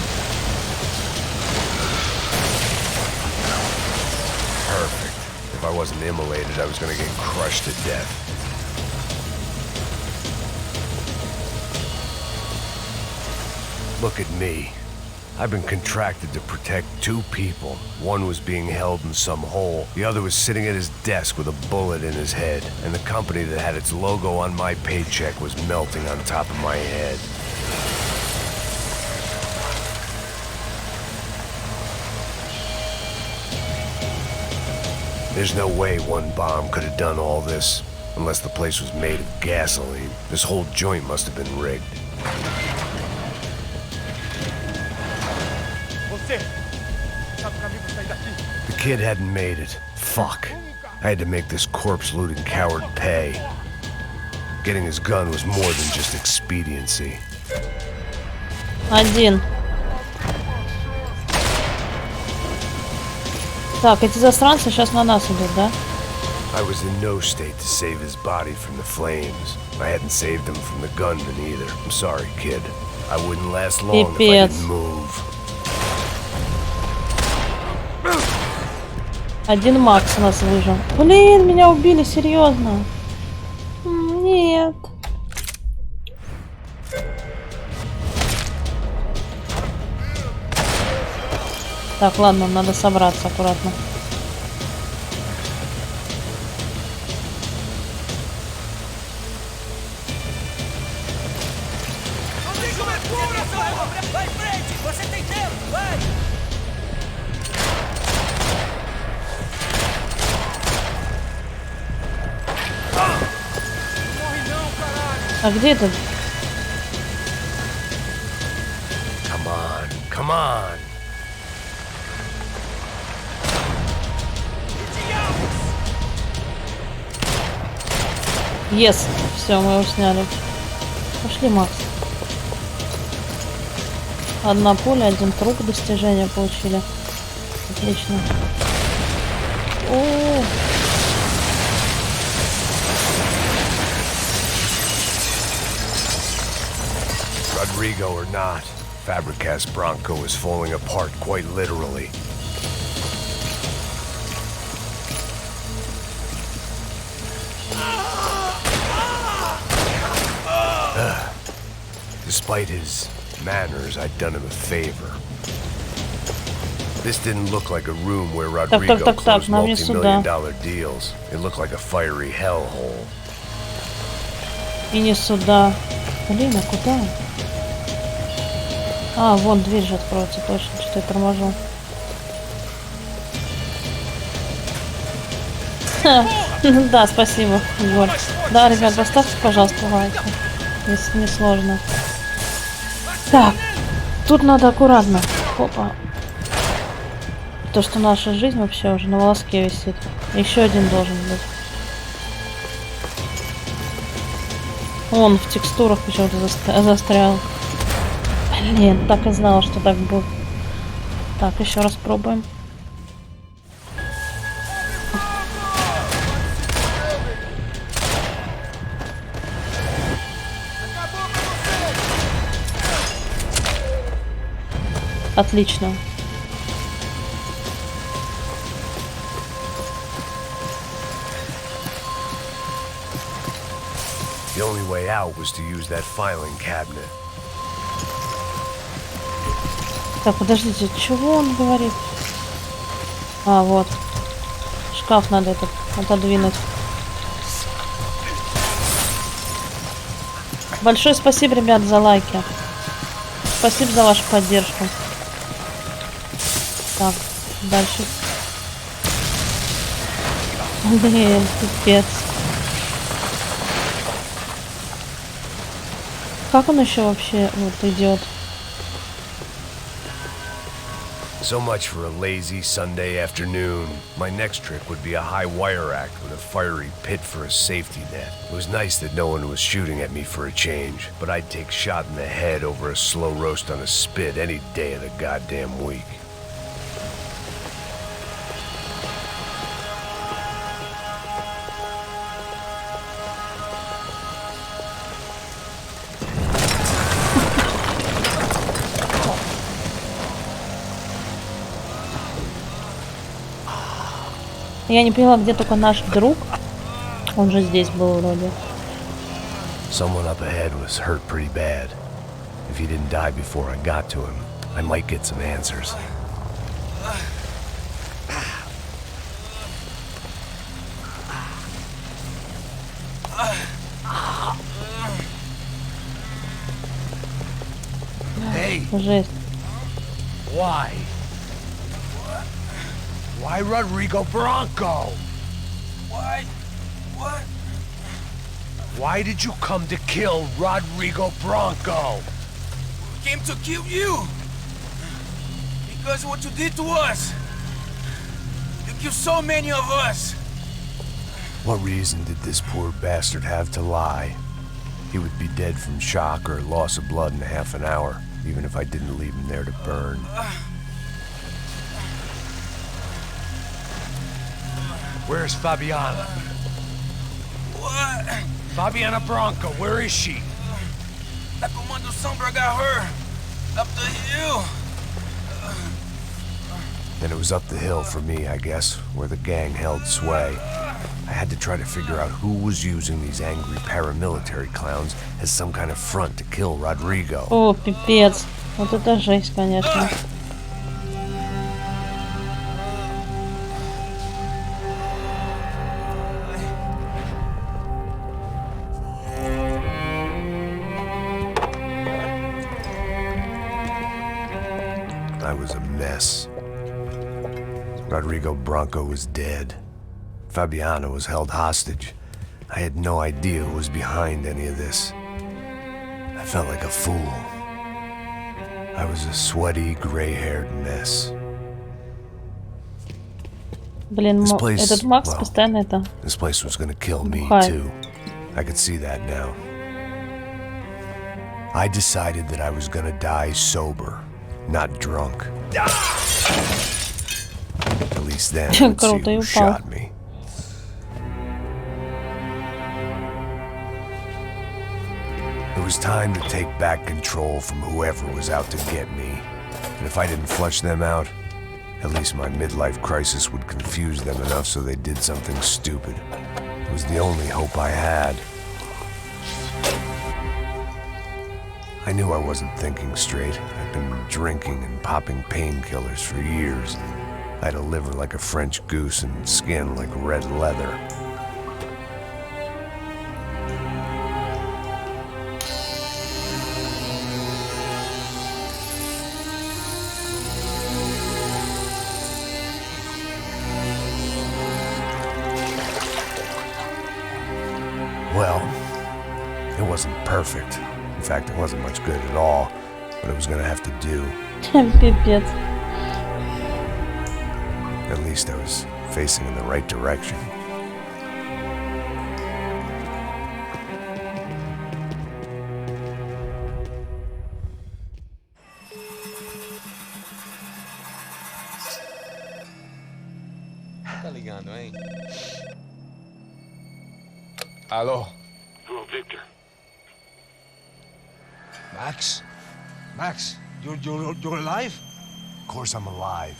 Perfect. If I wasn't immolated, I was gonna get crushed to death. Look at me. I've been contracted to protect two people. One was being held in some hole. The other was sitting at his desk with a bullet in his head. And the company that had its logo on my paycheck was melting on top of my head. There's no way one bomb could have done all this. Unless the place was made of gasoline. This whole joint must have been rigged. The kid hadn't made it. Fuck. I had to make this corpse-looting coward pay. Getting his gun was more than just expediency. Один. Так, эти засранцы сейчас на нас идут, да? I was in no state to save his body from the flames. I hadn't saved him from the gunman either. I'm sorry, kid. I wouldn't last long if I didn't move. Один Макс у нас выжил. Блин, меня убили, серьезно. Нет. Так, ладно, надо собраться аккуратно. А где этот? Come on, come on. Yes. Все, мы его сняли. Пошли, Макс. Одна пуля, один труп, достижения получили. Отлично. О-о-о. Rodrigo or not, Fabricas Bronco is falling apart quite literally. Despite his manners, I'd done him a favor. This didn't look like a room where Rodrigo closed multi-million-dollar deals. It looked like a fiery hellhole. И не сюда. Блин, а куда? А, вон дверь же откроется, точно, что я торможу. Да, спасибо, Егор. Да, ребят, поставьте, пожалуйста, лайки, если не сложно. Так, тут надо аккуратно. Опа. То, что наша жизнь вообще уже на волоске висит. Еще один должен быть. Он в текстурах почему-то застрял. Блин, так и знала, что так будет. Так, еще раз пробуем. Отлично. The only way out was to use that filing cabinet. Так, подождите, чего он говорит? А, вот. Шкаф надо этот отодвинуть. Большое спасибо, ребят, за лайки. Спасибо за вашу поддержку. Так, дальше. Блин, пипец. Как он еще вообще вот идет? So much for a lazy Sunday afternoon. My next trick would be a high wire act with a fiery pit for a safety net. It was nice that no one was shooting at me for a change, but I'd take shot in the head over a slow roast on a spit any day of the goddamn week. Я не поняла, где только наш друг. Он же здесь был вроде. Someone up ahead was hurt pretty bad. If he didn't die before I got to him, I might get some answers. Hey! Жесть. Why? Why Rodrigo Bronco? Why? What? Why did you come to kill Rodrigo Bronco? We came to kill you. Because of what you did to us. You killed so many of us. What reason did this poor bastard have to lie? He would be dead from shock or loss of blood in half an hour, even if I didn't leave him there to burn. Where's Fabiana? What? Fabiana Bronco, where is she? La Comando Sombra got her. Up the hill. Then it was up the hill for me, I guess, where the gang held sway. I had to try to figure out who was using these angry paramilitary clowns as some kind of front to kill Rodrigo. О, пипец. Вот это жесть, конечно. I was a mess. Rodrigo Bronco was dead. Fabiana was held hostage. I had no idea who was behind any of this. I felt like a fool. I was a sweaty, gray-haired mess. Блин, This place, этот Макс well, постоянно это... this place was gonna kill me, Hi. too. I could see that now. I decided that I was gonna die sober, not drunk. At least then I would see Круто, и who упал. shot me. It was time to take back control from whoever was out to get me. And if I didn't flush them out, at least my midlife crisis would confuse them enough so they did something stupid. It was the only hope I had. I knew I wasn't thinking straight. I'd been drinking and popping painkillers for years. I had a liver like a French goose and skin like red leather. Well, it wasn't perfect. In fact, it wasn't much good at all, but it was gonna have to do. Пипец. At least I was facing in the right direction. Tá ligando, hein? Alô? Hello, Victor. Max? Max, you're alive? Of course I'm alive.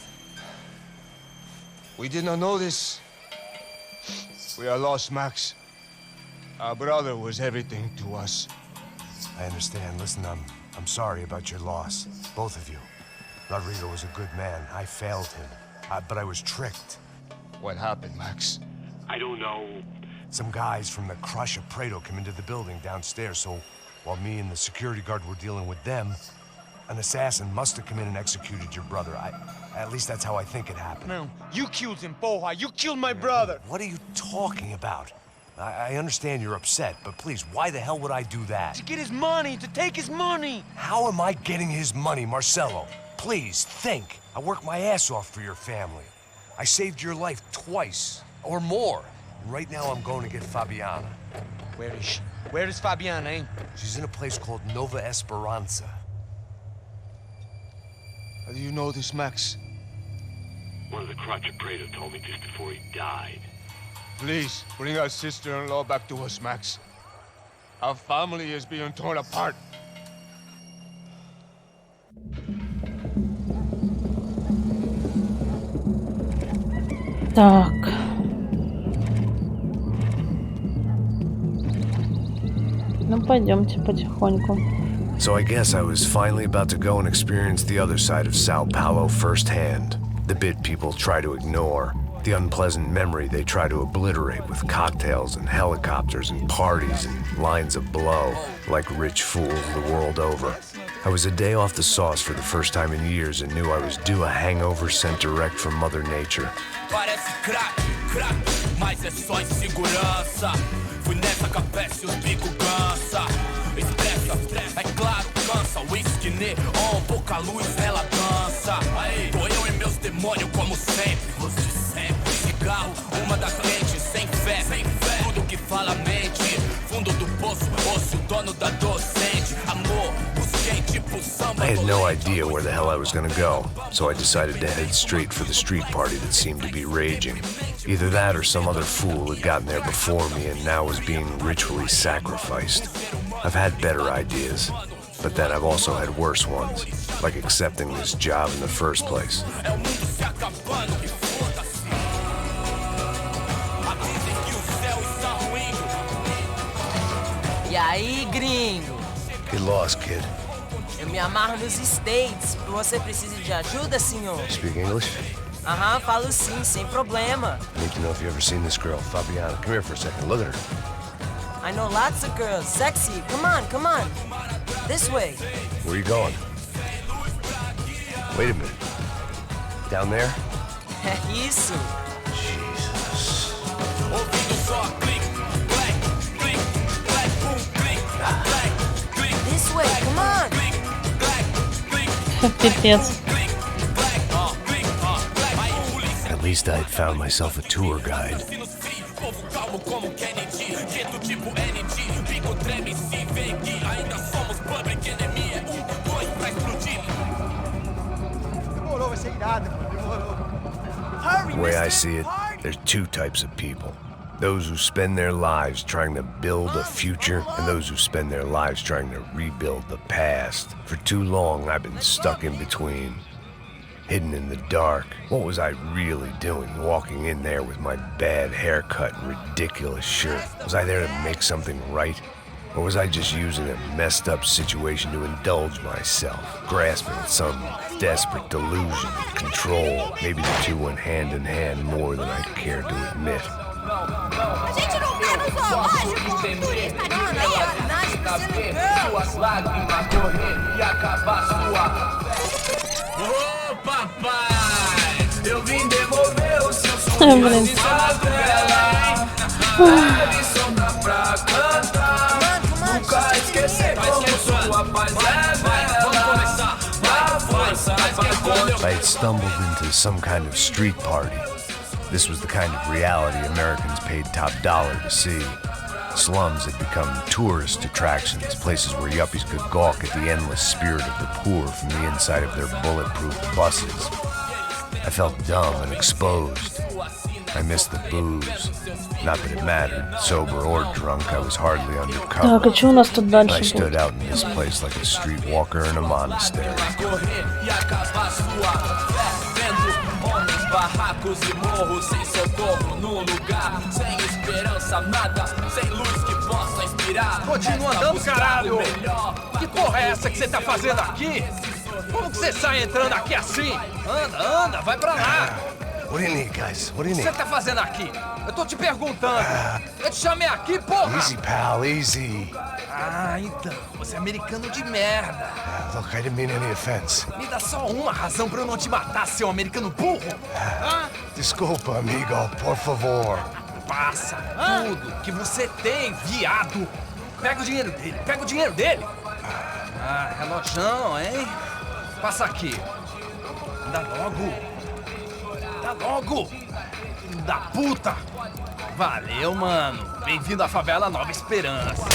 We did not know this. We are lost, Max. Our brother was everything to us. I understand. Listen, I'm sorry about your loss. Both of you. Rodrigo was a good man. I failed him. But I was tricked. What happened, Max? I don't know. Some guys from the Crush of Prado came into the building downstairs, so while me and the security guard were dealing with them, An assassin must have come in and executed your brother. At least that's how I think it happened. No, you killed him, porra. You killed my brother. What are you talking about? I understand you're upset, but please, why the hell would I do that? To get his money, to take his money. How am I getting his money, Marcelo? Please, think. I worked my ass off for your family. I saved your life twice, or more. Right now I'm going to get Fabiana. Where is she? Where is Fabiana, eh? She's in a place called Nova Esperanza. How do you know this, Max? One of the Crotcha Prado told me just before he died. Please, bring our sister-in-law back to us, Max. Our family is being torn apart. Так. Ну, пойдемте потихоньку. So I guess I was finally about to go and experience the other side of Sao Paulo firsthand. The bit people try to ignore. The unpleasant memory they try to obliterate with cocktails and helicopters and parties and lines of blow, like rich fools the world over. I was a day off the sauce for the first time in years and knew I was due a hangover sent direct from Mother Nature. Parece crack, mas é só insegurança. Fui nessa capete, os bico cansa. Estressa, é claro, cansa. Whisky neon, pouca luz, ela dança. Tô eu e meus demônios como sempre. Os de sempre. Cigarro, uma das lentes, sem fé. Tudo que fala mente. Fundo do poço, osso, dono da docente. Amor, busquei tipo samba. I had no idea where the hell I was gonna go, so I decided to head straight for the street party that seemed to be raging. Either that or some other fool had gotten there before me and now was being ritually sacrificed. I've had better ideas, but then I've also had worse ones, like accepting this job in the first place. E aí, gringo? Get lost, kid. Eu me amarro nos States. Você precisa de ajuda, senhor? Speak English? Aham, falo sim, sem problema. I need to know if you've ever seen this girl, Fabiana. Come here for a second. Look at her. I know lots of girls. Sexy. Come on, come on. This way. Where are you going? Wait a minute. Down there? É isso. Jesus. This way, come on. Пипец. At least I'd found myself a tour guide. The way I see it, there's two types of people. Those who spend their lives trying to build a future, and those who spend their lives trying to rebuild the past. For too long, I've been stuck in between. Hidden in the dark. What was I really doing walking in there with my bad haircut and ridiculous shirt? Was I there to make something right? Or was I just using a messed up situation to indulge myself, grasping at some desperate delusion of control? Maybe the two went hand in hand more than I cared to admit. A gente não vê no zoológico um turista de meia suas lágrimas correr e acabar sua. Ô papai, eu vim devolver o seu sonho de favela. Leve sombra pra cantar, nunca esquecer como sua paz é bela. I had stumbled into some kind of street party. This was the kind of reality Americans paid top dollar to see. Slums had become tourist attractions, places where yuppies could gawk at the endless spirit of the poor from the inside of their bulletproof buses. I felt dumb and exposed. I missed the booze. Not that it mattered, sober or drunk, I was hardly undercover. Так, а что у нас тут дальше I stood будет? out in this place like a streetwalker in a monastery. Barracos e morros sem socorro no lugar, sem esperança, nada, sem luz que possa inspirar. Continua andando, caralho! Que porra é essa que você tá fazendo aqui? Como que você sai entrando aqui assim? Anda, anda, vai pra lá! What do you need, guys? What do you O que need? você tá fazendo aqui? Eu tô te perguntando. Eu te chamei aqui, porra! Easy, pal, easy. Ah, então. Você é americano de merda. Look, I didn't mean any offense. Me dá só uma razão pra eu não te matar, seu americano burro. Desculpa, amigo, por favor. Passa tudo que você tem, viado. Pega o dinheiro dele, pega o dinheiro dele. Ah, relojão, hein? Passa aqui. Dá logo. Dá logo. Da puta. Valeu, mano. Bem-vindo à favela Nova Esperança.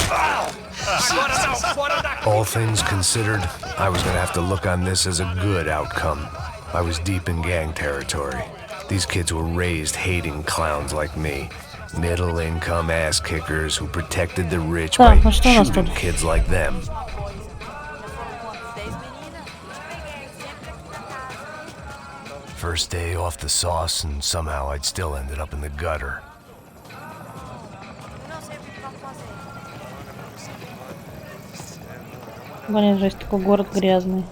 Agora não, fora daqui. All things considered, I was gonna have to look on this as a good outcome. I was deep in gang territory. These kids were raised hating clowns like me. Middle-income ass-kickers who protected the rich by shooting kids like them. First day off the sauce, and somehow I'd still ended up in the gutter. Блин, жесть, такой город грязный.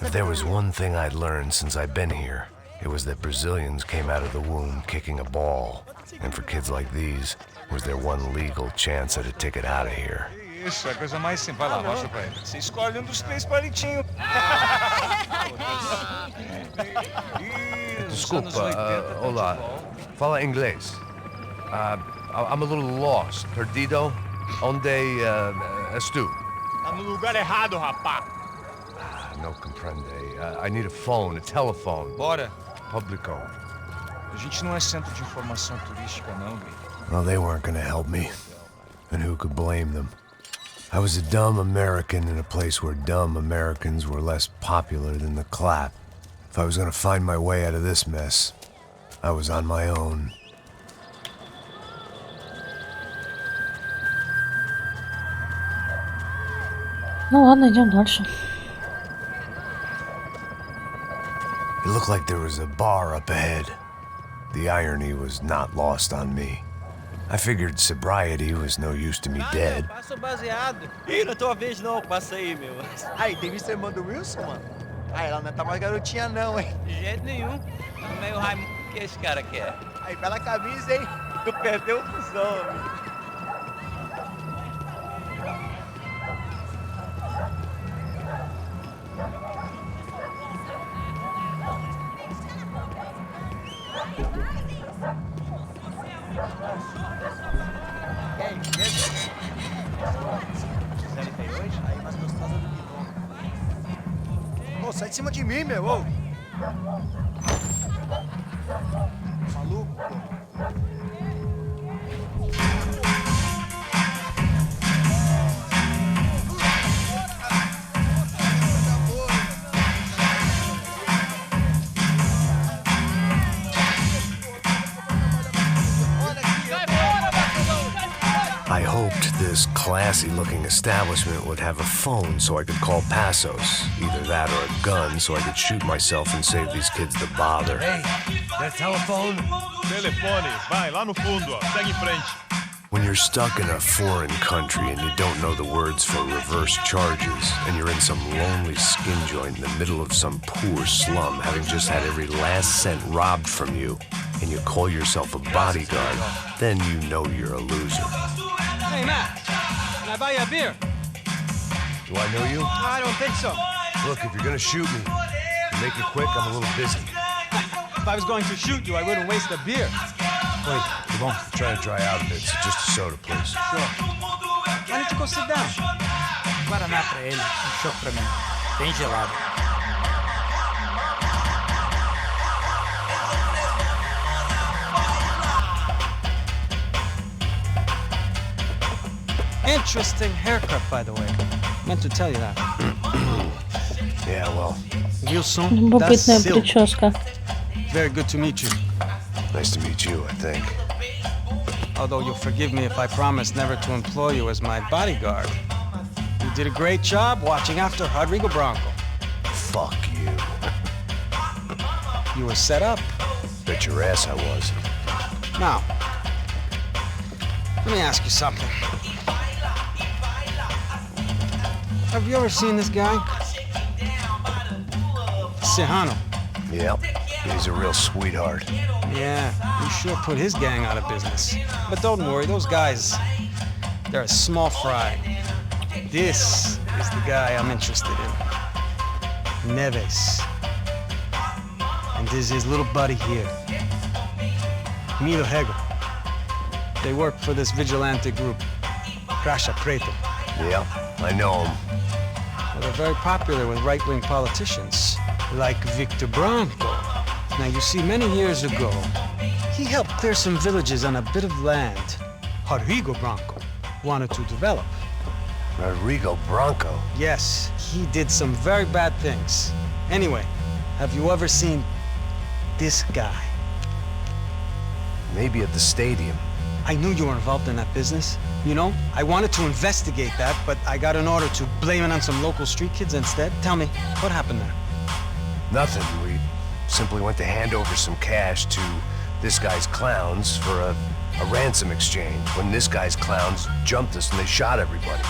If there was one thing I'd learned since I've been here, it was that Brazilians came out of the womb kicking a ball. And for kids like these, was their one legal chance at a ticket out of here. Isso, é a coisa mais simples. Vai lá, mostra pra ele. Você escolhe um dos 3 palitinhos. Desculpa, olá. Fala inglês. I'm a little lost. Perdido? Onde estou? Tá no lugar errado, rapá. No comprende. I need a phone, a telephone. Bora. Publico. A gente não é centro de informação turística, não, Gui. Well, they weren't gonna help me. And who could blame them? I was a dumb American in a place where dumb Americans were less popular than the clap. If I was gonna find my way out of this mess, I was on my own. Ну ладно, идем дальше. It looked like there was a bar up ahead. The irony was not lost on me. I figured sobriety was no use to me dead. Passa o baseado. Ih, não é tua vez não, passa aí, meu. Aí, tem visto a irmã do Wilson, mano? Aí, ela não tá mais garotinha não, hein? De jeito nenhum. Tá meio Raimundo que esse cara quer. Aí, pela camisa, hein? Tu perdeu o fusão, amigo. Ô, sai de cima de mim, meu! Ô. Maluco, pô. I hoped this classy-looking establishment would have a phone so I could call Passos. Either that or a gun so I could shoot myself and save these kids the bother. Hey, that telephone? Telefone, vai, lá no fundo, ó. Segue em frente. When you're stuck in a foreign country and you don't know the words for reverse charges, and you're in some lonely skin joint in the middle of some poor slum, having just had every last cent robbed from you, and you call yourself a bodyguard, then you know you're a loser. Hey, Matt, can I buy you a beer? Do I know you? I don't think so. Look, if you're gonna shoot me, to make it quick, I'm a little busy. If I was going to shoot you, I wouldn't waste a beer. Wait, come on. Try to dry out a bit, so just a soda, please. Sure. Why don't you go sit down? Guaraná pra ele, chopp pra mim. Bem gelado. Interesting haircut, by the way. Meant to tell you that. Yeah, well. Wilson, Любопытная прическа. Very good to meet you. Nice to meet you, I think. Although you'll forgive me if I promise never to employ you as my bodyguard. You did a great job watching after Rodrigo Branco. Fuck you. You were set up. Bet your ass I was. Now, let me ask you something. Have you ever seen this guy? Serrano. Yep, he's a real sweetheart. Yeah, he sure put his gang out of business. But don't worry, those guys, they're a small fry. This is the guy I'm interested in. Neves. And this is his little buddy here. Milo Hegel. They work for this vigilante group, Caixa Preta. Yeah, I know him. Well, they're very popular with right-wing politicians, like Victor Branco. Now, you see, many years ago, he helped clear some villages on a bit of land Rodrigo Branco wanted to develop. Rodrigo Branco? Yes, he did some very bad things. Anyway, have you ever seen this guy? Maybe at the stadium. I knew you were involved in that business. You know, I wanted to investigate that, but I got an order to blame it on some local street kids instead. Tell me, what happened there? Nothing. We simply went to hand over some cash to this guy's clowns for a ransom exchange when this guy's clowns jumped us and they shot everybody.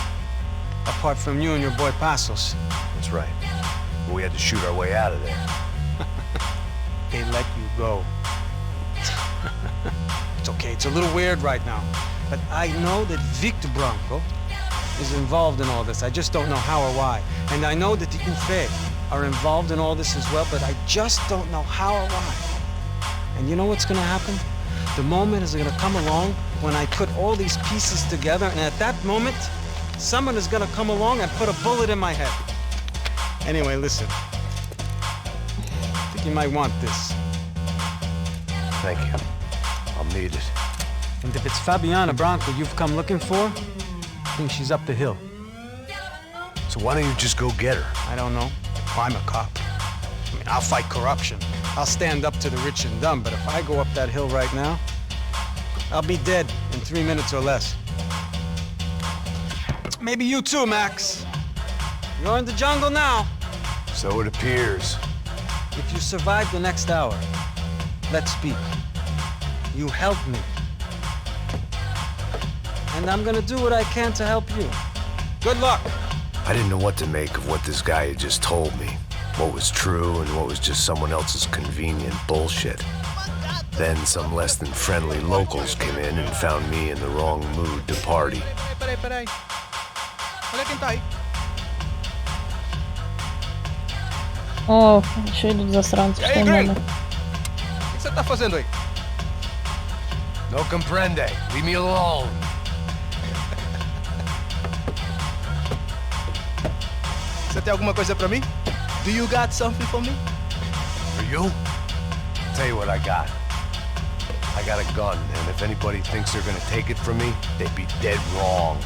Apart from you and your boy Passos. That's right. We had to shoot our way out of there. They let you go. It's okay, it's a little weird right now. But I know that Victor Branco is involved in all this. I just don't know how or why. And I know that the UFE are involved in all this as well, but I just don't know how or why. And you know what's gonna happen? The moment is gonna come along when I put all these pieces together, and at that moment, someone is gonna come along and put a bullet in my head. Anyway, listen. I think you might want this. Thank you. I'll need it. And if it's Fabiana Branco you've come looking for, I think she's up the hill. So why don't you just go get her? I don't know. I'm a cop. I mean, I'll fight corruption. I'll stand up to the rich and dumb, but if I go up that hill right now, I'll be dead in 3 minutes or less. Maybe you too, Max. You're in the jungle now. So it appears. If you survive the next hour, let's speak. You help me. And I'm gonna do what I can to help you. Good luck. I didn't know what to make of what this guy had just told me. What was true and what was just someone else's convenient bullshit. Then some less than friendly locals came in and found me in the wrong mood to party. Peraí. Olha quem tá aí. О, еще идут засранцы, что надо. O que você tá fazendo aí? No comprende. Leave me alone. Você tem alguma coisa pra mim? Do you got something for me? For you? Tell you what I got. I got a gun, and if anybody thinks they're gonna take it from me, they'd be dead wrong.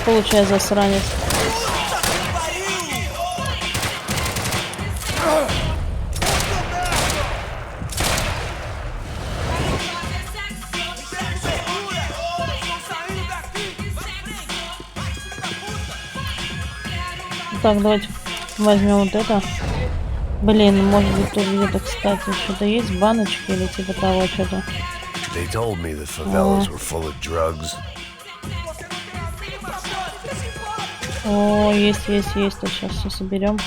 Получай, засранец. Так, давайте возьмем вот это. Блин, может быть тут где-то, кстати, что-то есть, баночки или типа того, что-то. They told me the favelas were full of drugs. О, есть. То сейчас все соберем.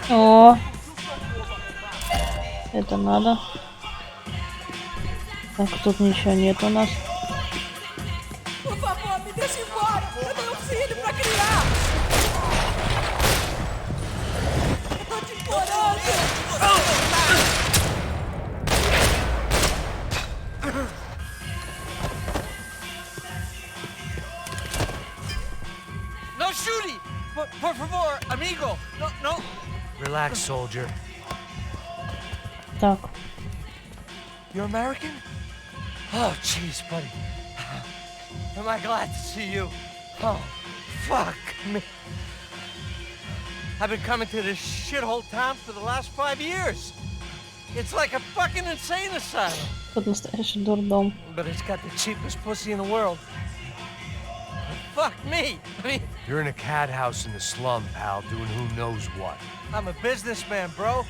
О, это надо. Так, тут ничего нет у нас. No shooting! Por favor, amigo! No, no! Relax, soldier. Так. You're American? Oh, jeez, buddy. Am I glad to see you? Oh, fuck me. I've been coming to this shithole town for the last 5 years. It's like a fucking insane asylum. Тут настоящий дурдом. But it's got the cheapest pussy in the world. Fuck me. I mean, You're in a cat house in the slum, pal, doing who knows what. I'm a businessman, bro.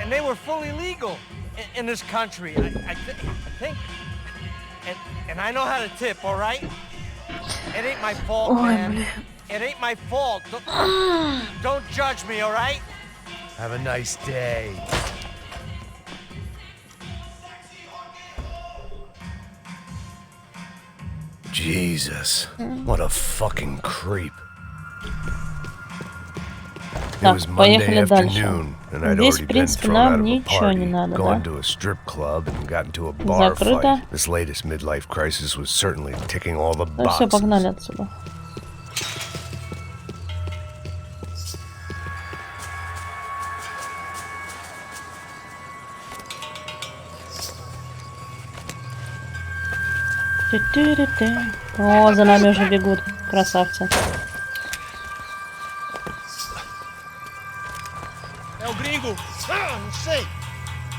And they were fully legal in this country. I think. And I know how to tip, all right? It ain't my fault, man. It ain't my fault. Don't judge me, all right? Have a nice day. Jesus, what a fucking creep. It was Monday afternoon, and I'd already been thrown out of a party, gone to a strip club, and gotten to a bar fight. This latest midlife crisis was certainly ticking all the boxes. Все, погнали отсюда. О, за нами уже бегут, красавцы. É o gringo. Ah, não sei.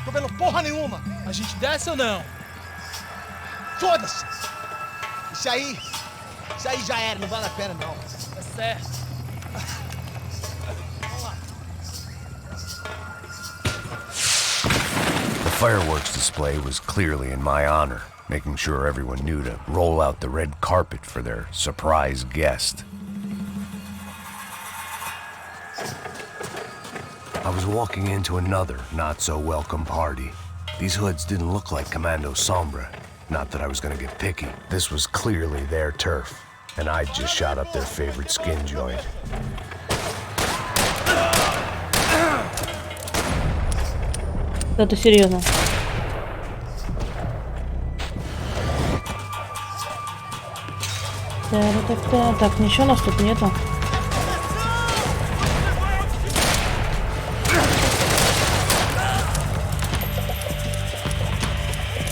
Tô vendo porra nenhuma. A gente desce ou não? Foda-se. Isso aí já era, não vale a pena não. É certo. Vamos lá. The fireworks display was clearly in my honor, making sure everyone knew to roll out the red carpet for their surprise guest. I was walking into another not-so-welcome party. These hoods didn't look like Commando Sombra. Not that I was gonna get picky. This was clearly their turf, and I'd just shot up their favorite skin joint. Это серьезно. Так, ничего у нас тут нету.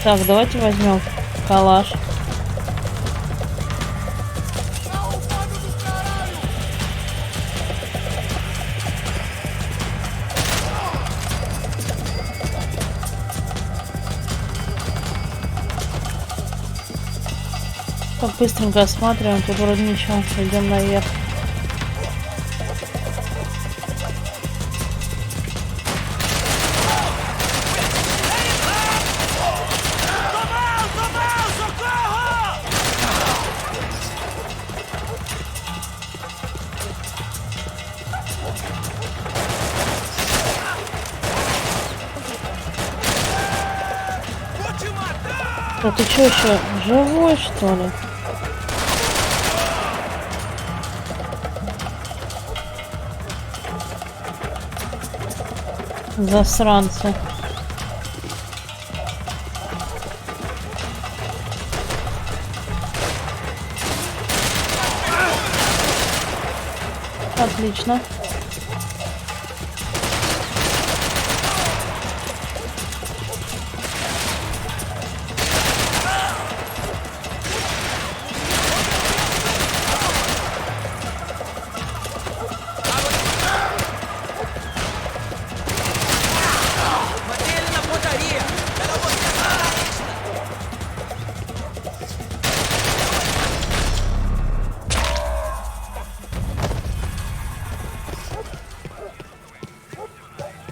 Так, давайте возьмем калаш. Так, быстренько осматриваем, тут вроде ничего, идем наверх. Да ты чё еще, живой что ли? Засранцы. Отлично.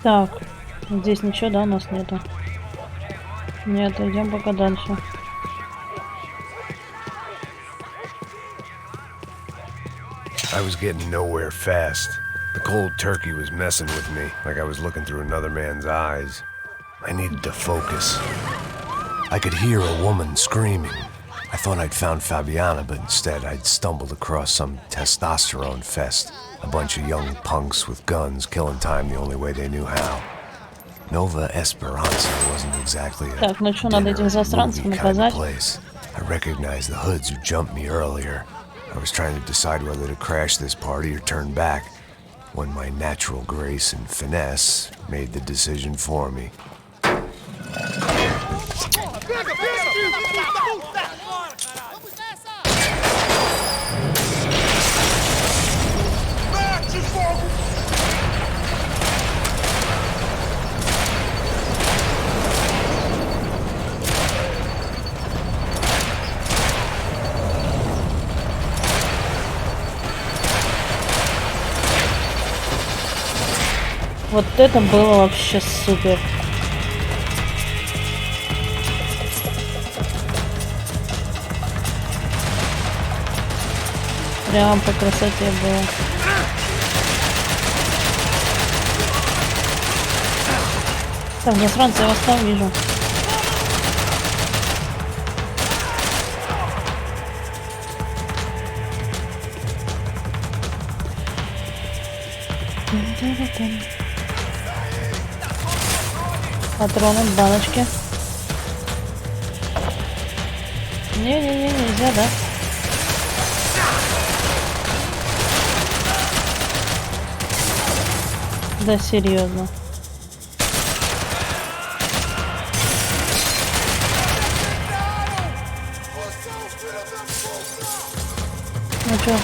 Так, здесь ничего, да, у нас нету. Нет, идем пока дальше. I was getting nowhere fast. The cold turkey was messing with me, like I was looking through another man's eyes. I needed to focus. I could hear a woman screaming. I thought I'd found Fabiana, but instead I'd stumbled across some testosterone fest. A bunch of young punks with guns killing time the only way they knew how. Nova Esperanza wasn't exactly a Так, ну что, надо этих засранцев наказать. I recognized the hoods who jumped me earlier. I was trying to decide whether to crash this party or turn back, when my natural grace and finesse made the decision for me. Вот это было вообще супер. Прям по красоте было. Так, засранцы, я вас там вижу. Патроны, баночки. Не-не-не, нельзя, да? Да, серьезно. Ну чё?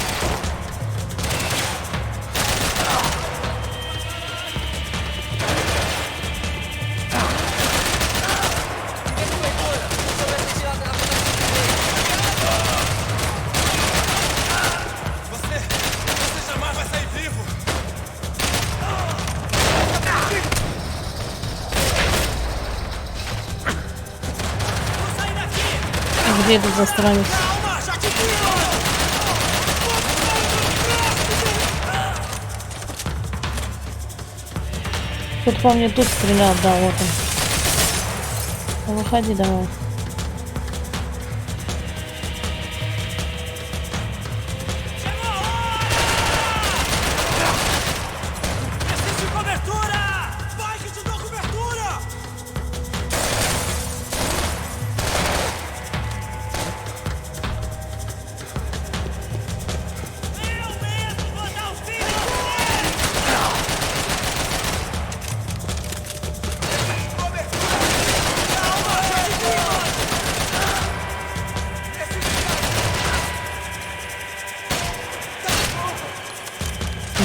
Где тут засранец? Тут по мне тут стрелял, да, вот он. Выходи давай.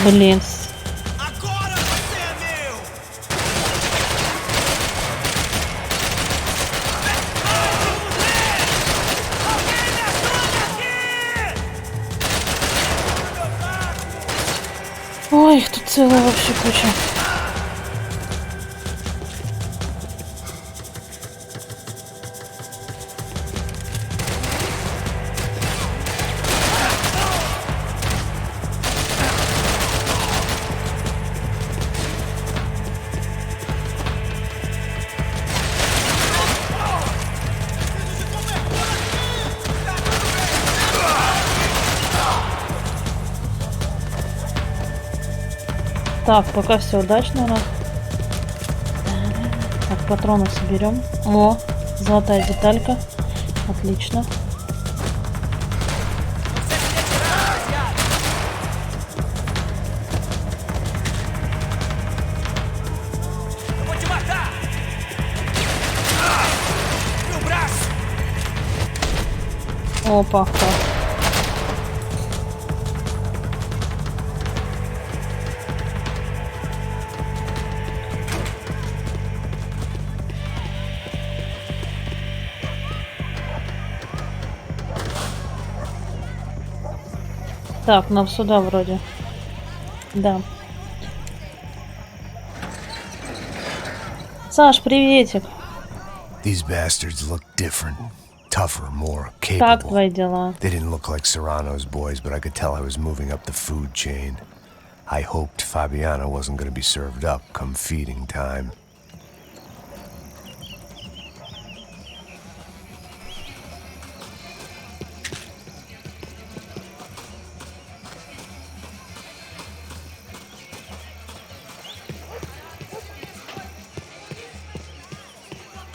Блин. Ой, их тут целая вообще куча. Так, пока все удачно у нас. Так, патроны соберем. О, золотая деталька. Отлично. Опа, так. Так, нам сюда вроде. Да. Саш, приветик. These bastards look different, tougher, more capable. Как твои дела? They didn't look like Serrano's boys, but I could tell I was moving up the food chain. I hoped Fabiana wasn't going to be served up come feeding time.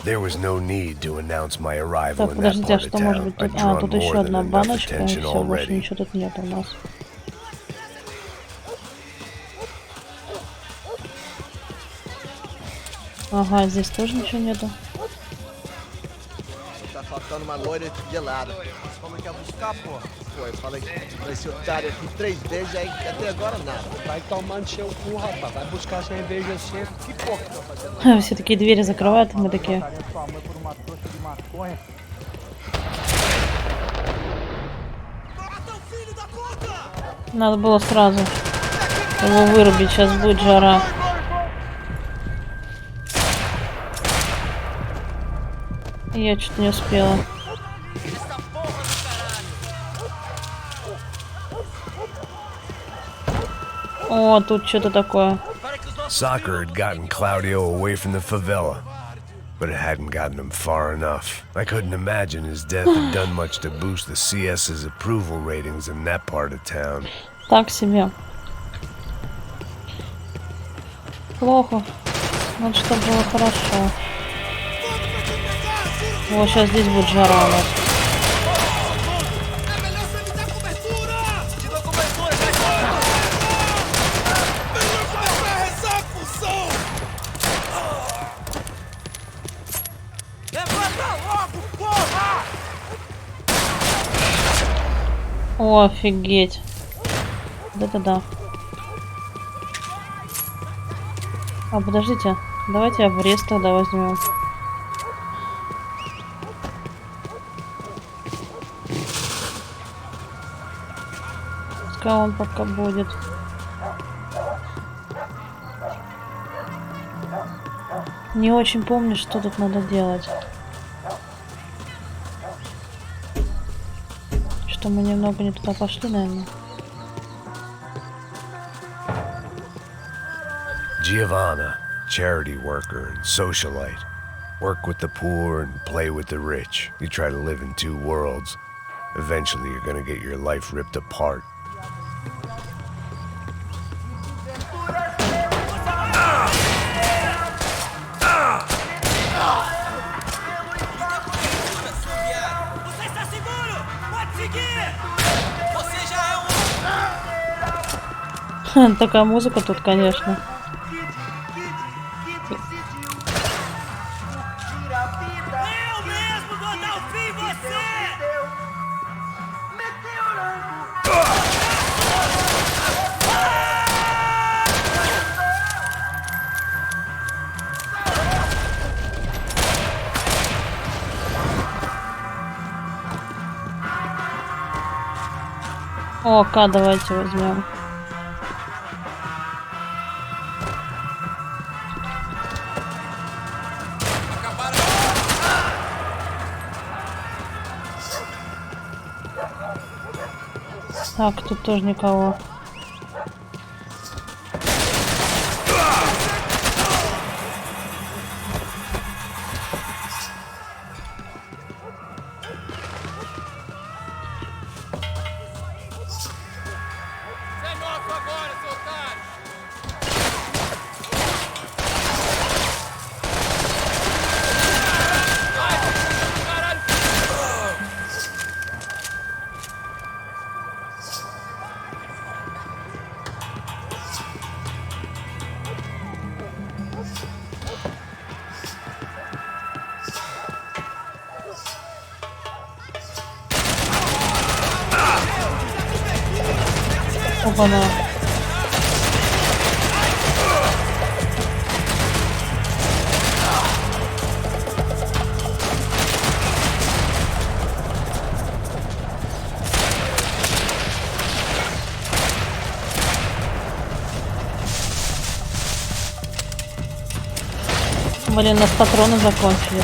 There was no need to announce my arrival Так, in that подождите, а part of что может town. быть I'd тут? А, drawn тут еще more than одна enough баночка, и attention все, больше already. ничего тут нет у нас. Ага, здесь тоже ничего нету. Tá faltando uma loira gelada. Como é que é buscar, pô? Pô, eu falei pra esse otário aqui 3 vezes, aí até agora nada. Vai tomando seu cu, rapaz. Vai buscar cerveja sempre. Que porra que tá fazendo? Все такие двери закрывают, и мы такие. Надо было сразу его вырубить, сейчас будет жара. Я что-то не успела. О, тут что-то такое. Soccer had gotten Claudio away from the favela, but it hadn't gotten him far enough. I couldn't imagine his death had done much to boost the CS's approval ratings in that part of town. Так себе. Плохо. Надо, чтобы было хорошо. Вот сейчас здесь будет жара у нас. О, офигеть. Вот это да. А, подождите. Давайте обрез тогда возьмем. Пускай он пока будет. Не очень помню, что тут надо делать. Что мы немного не туда пошли, наверное. Giovanna, charity worker and socialite. Work with the poor and play with the rich. You try to live in two worlds. Eventually you're gonna get your life ripped apart. Такая музыка тут, конечно. О, давайте возьмем. Так, тут тоже никого. Опа-на. Блин, у нас патроны закончились.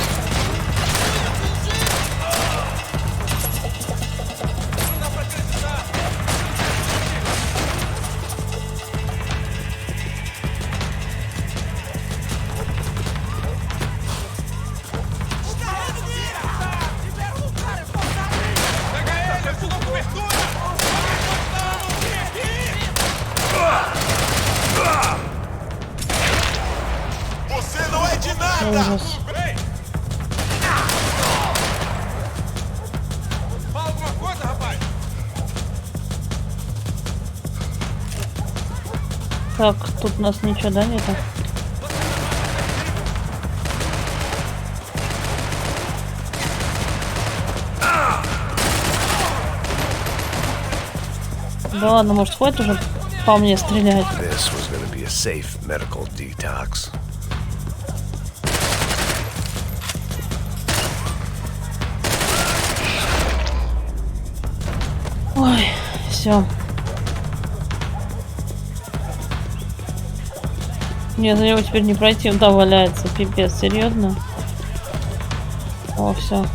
Ужас. Так, тут у нас ничего, да, нету? Да ладно, может, хватит уже по мне стрелять? Ой, все. Не, за него теперь не пройти, он там валяется, пипец, серьезно? О, все.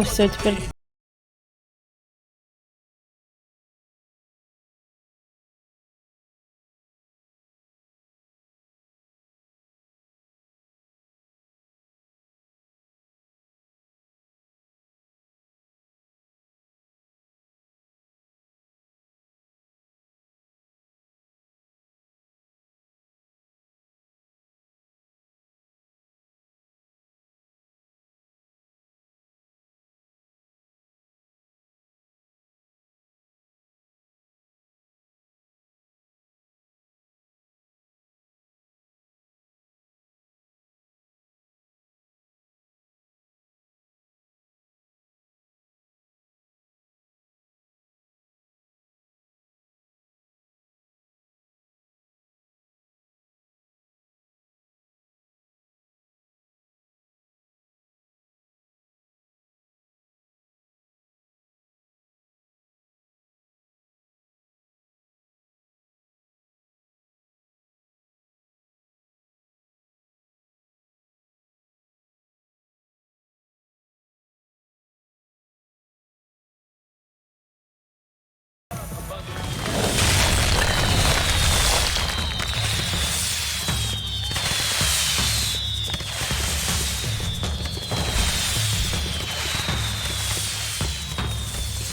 Все, теперь.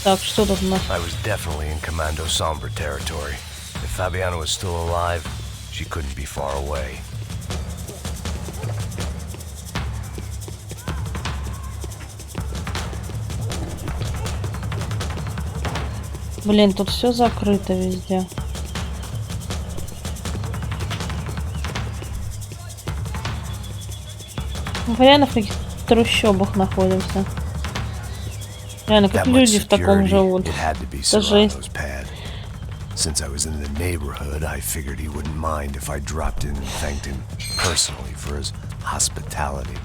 Так, что тут у нас? I was definitely in Commando Sombre territory. If Fabiana was still alive, she couldn't be far away. Блин, тут все закрыто везде. Мы реально в каких-то трущобах находимся. Реально, как люди в таком живут. Это жесть. Since I was in the neighborhood, I figured he wouldn't mind if I dropped in and thanked him personally for his hospitality.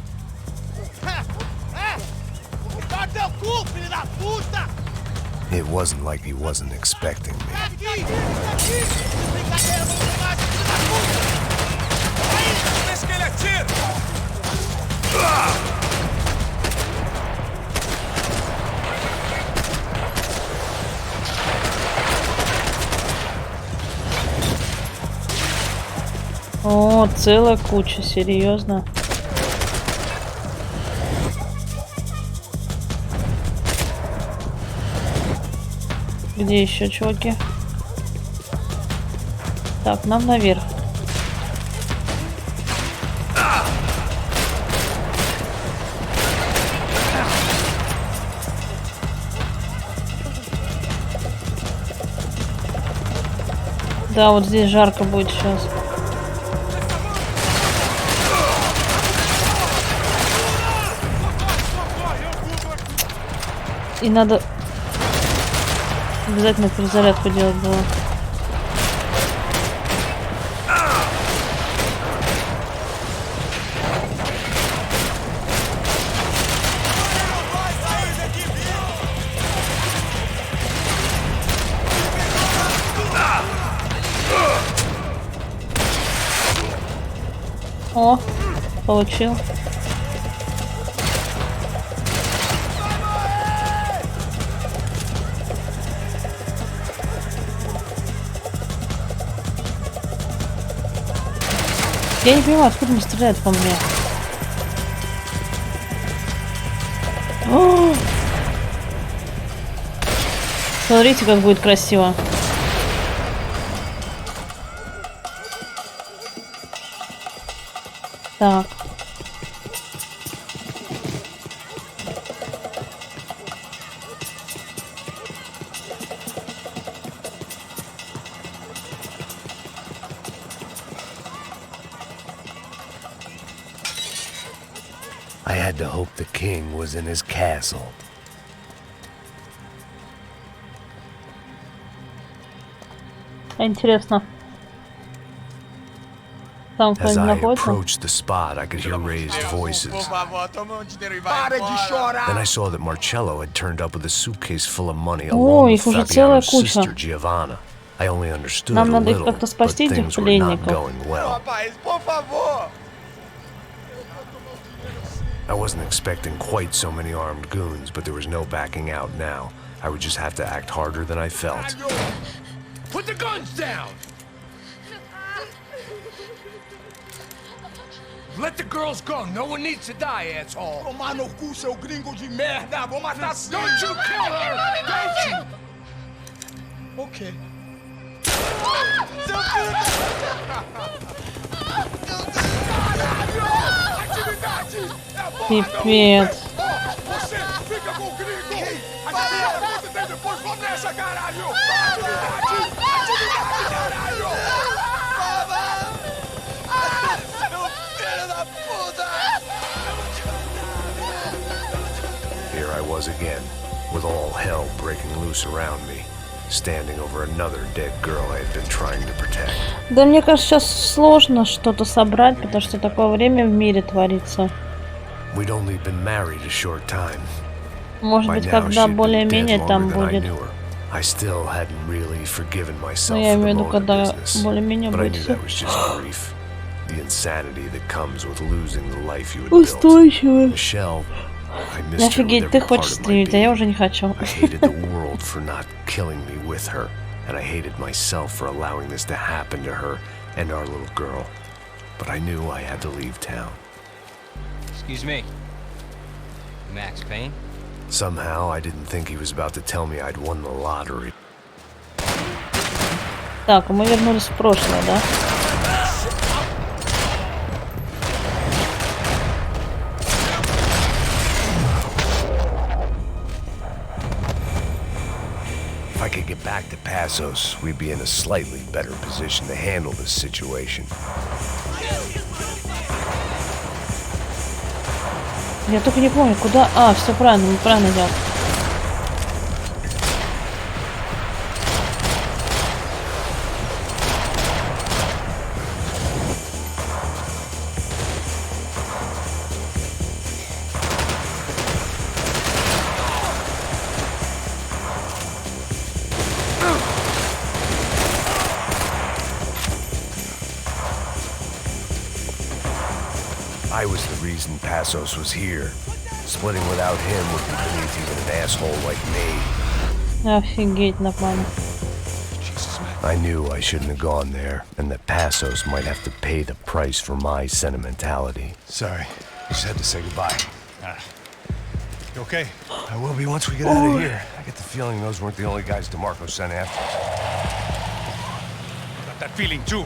It wasn't like he wasn't expecting me. О, целая куча, серьезно. Где еще, чуваки? Так, нам наверх. Да, вот здесь жарко будет сейчас. И надо обязательно перезарядку делать было. О, получил. Я не понимаю, откуда они стреляют по мне. О! Смотрите, как будет красиво. Так. I had to hope the king was in his castle. Интересно. Там As I находится? approached the spot, I could hear raised voices. Then I saw that Marcello had turned up with a suitcase full of money along with Fabiano's sister Giovanna. I only understood a little, but things were not going well. I wasn't expecting quite so many armed goons, but there was no backing out now. I would just have to act harder than I felt. Put the guns down! Let the girls go. No one needs to die, asshole. Tomar no cu, seu gringo de merda. Vou matar sim. Don't you kill her! Don't you! Okay. Пипец. Você fica com o gringo. Atividade, você tem depois começa, caralho. Atividade, caralho. Here I was again, with all hell breaking loose around me, standing over another dead girl I had been trying to protect. Да мне кажется, сейчас сложно что-то собрать, потому что такое время в мире творится. We'd only been married a short time. Может быть, когда более-менее там будет. I still hadn't really forgiven myself Ну, я for the имею в виду, moment когда business, более-менее but I будет knew все that was just grief. The insanity that comes with losing the life you had built. устойчиво. Michelle, I missed her with Офигеть, ты every хочешь part of my стримить, а я being. уже не хочу. I hated the world for not killing me with her, and I hated myself for allowing this to happen to her and our little girl. But I knew I had to leave town. Excuse me. Max Payne? Somehow, I didn't think he was about to tell me I'd won the lottery. Так, мы вернулись в прошлое, да? If I could get back to Passos, we'd be in a slightly better position to handle this situation. Я только не помню, куда... А, все правильно, мы правильно делаем. I was the reason Passos was here. Splitting without him would be beneath even an asshole like me. Офигеть, нормально. I knew I shouldn't have gone there, and that Passos might have to pay the price for my sentimentality. Sorry, just had to say goodbye. You okay? I will be once we get out of here. I get the feeling those weren't the only guys DeMarco sent after us. Got that feeling too.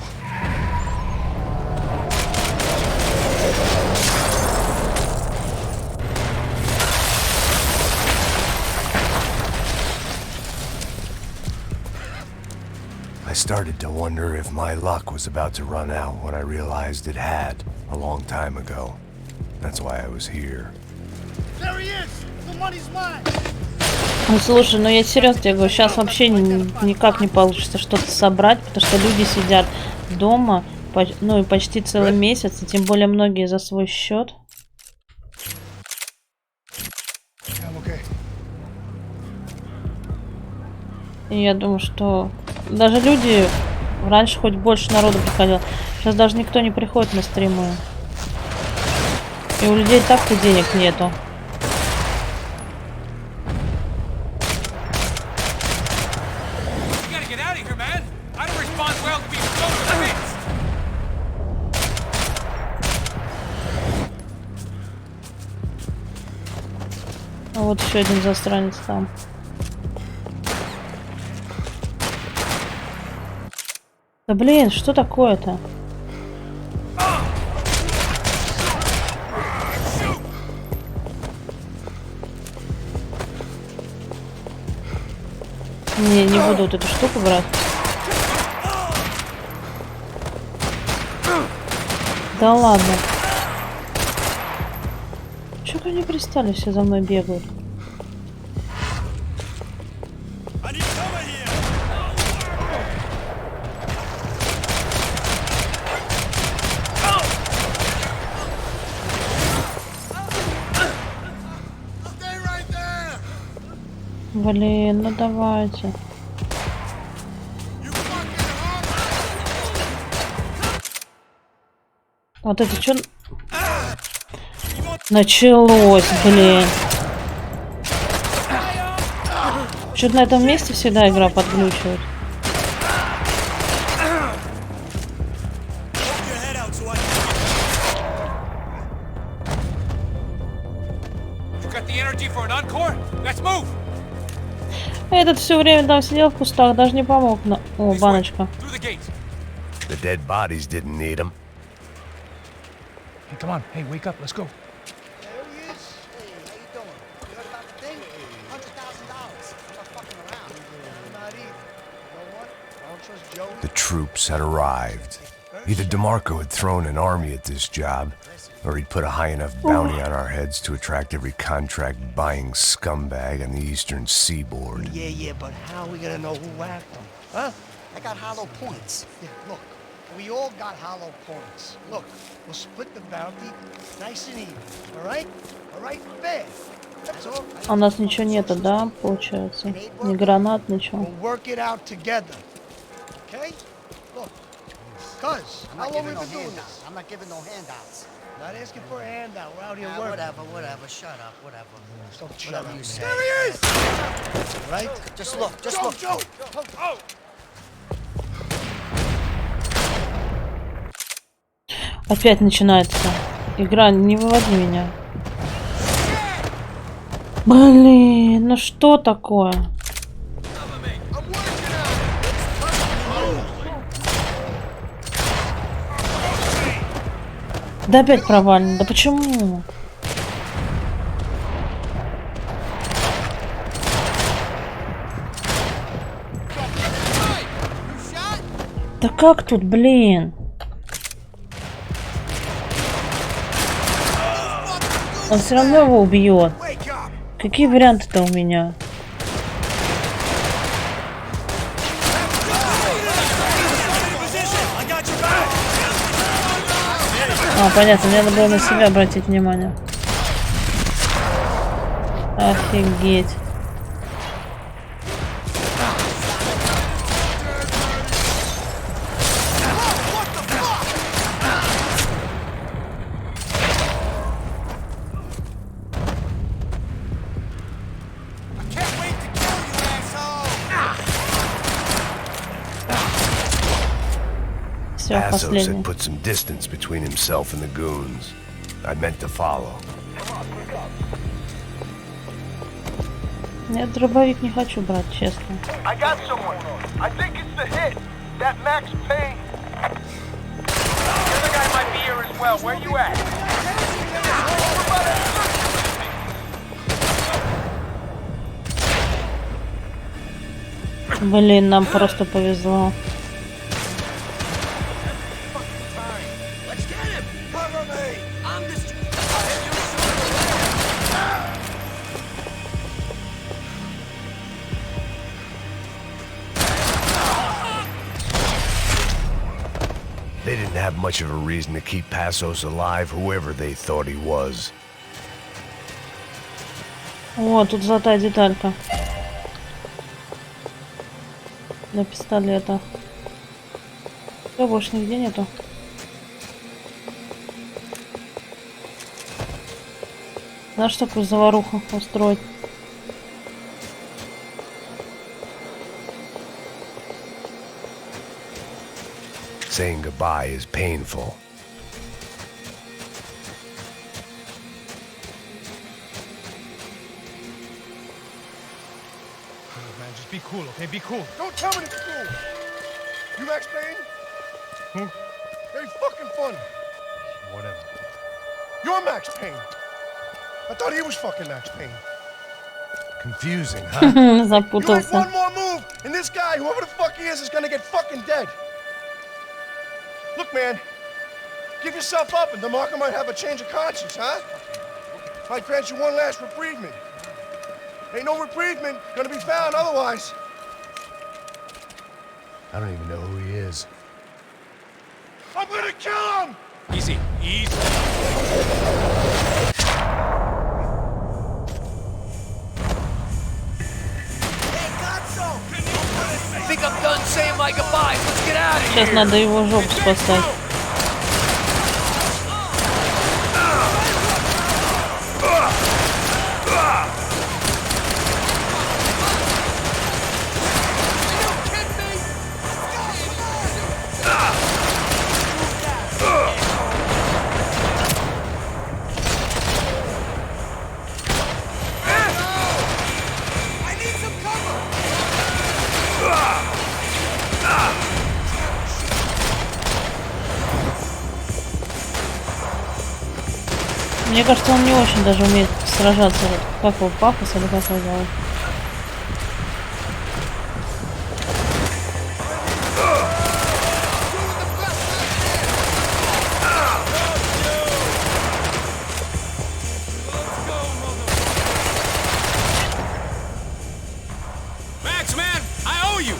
I started to wonder if my luck was about to run out when I realized it had a long time ago. That's why I was here. There he is. The money's mine. Ну слушай, ну я серьезно тебе говорю, сейчас вообще никак не получится что-то собрать, потому что люди сидят дома, ну и почти целый месяц, и тем более многие за свой счет. И я думаю, что даже люди, раньше хоть больше народу приходило, сейчас даже никто не приходит на стримы. И у людей так-то денег нету. А вот еще один засранец там. Да блин, что такое-то? Не буду вот эту штуку брать. Да ладно. Чё они пристали, все за мной бегают? Блин, ну давайте. Вот это что? Началось, блин. Что-то на этом месте всегда игра подглючивает. Этот все время там сидел в кустах, даже не помог. О, баночка. The dead bodies didn't need them. Hey, come on. Hey, wake up. Let's go. There he is. Hey, how you doing? You heard about the thing? $100,000. I'm not fucking around. I'm not either. You know what? I don't trust Joe. The troops had arrived. Either DeMarco had thrown an army at this job, or he'd put a high enough bounty on our heads to attract every contract-buying scumbag on the eastern seaboard. Yeah, but how are we gonna know who whacked him? Huh? I got hollow points. Yeah, look. We all got hollow points. Look, we'll split the bounty nice and even. All right? All right? Fair. That's all. У нас ничего нету, да, получается? Ни гранат, ничего. We'll work it out together. Okay? Look. Cuz, how long have we been doing this? I'm not giving no handouts. Not asking for a handout. We're out here working. Whatever. Shut up. Whatever. Whatever you say. There he is! Right? Just look. Joe. Oh! Опять начинается. Игра, не выводи меня. Блин, ну что такое? Да опять провально. Да почему? Да как тут, блин? Он все равно его убьет. Какие варианты-то у меня? А, понятно, мне надо было на себя обратить внимание. Офигеть. Passos had put some distance between himself and the goons. I meant to follow. Нет, дробовик не хочу брать, честно. I got someone. I think it's the hit. That Max Payne. The other guy might be here as well. Where you at? Блин, нам просто повезло. They didn't have much of a reason to keep Passos alive, whoever they thought he was. О, тут золотая деталька. Для пистолета. Все, больше нигде нету. Знаешь, такую заваруху устроить? Saying goodbye is painful. Man, just be cool, okay? Be cool. Don't tell me to be cool. You Max Payne? Who? Very fucking funny. Whatever. You're Max Payne. I thought he was fucking Max Payne. Confusing, huh? You make Запутался. one more move, And this guy, whoever the fuck he is gonna get fucking dead. Look, man, give yourself up and DeMarco might have a change of conscience, huh? Might grant you one last reprievement. Ain't no reprievement gonna be found otherwise. I don't even know who he is. I'm gonna kill him! Easy, easy. I think I'm done saying my goodbyes. Let's get out of here. Сейчас надо его жопу спасать. Мне кажется, он не очень даже умеет сражаться. Вот, как его, пафос или как его зовут? Max, man, I owe you.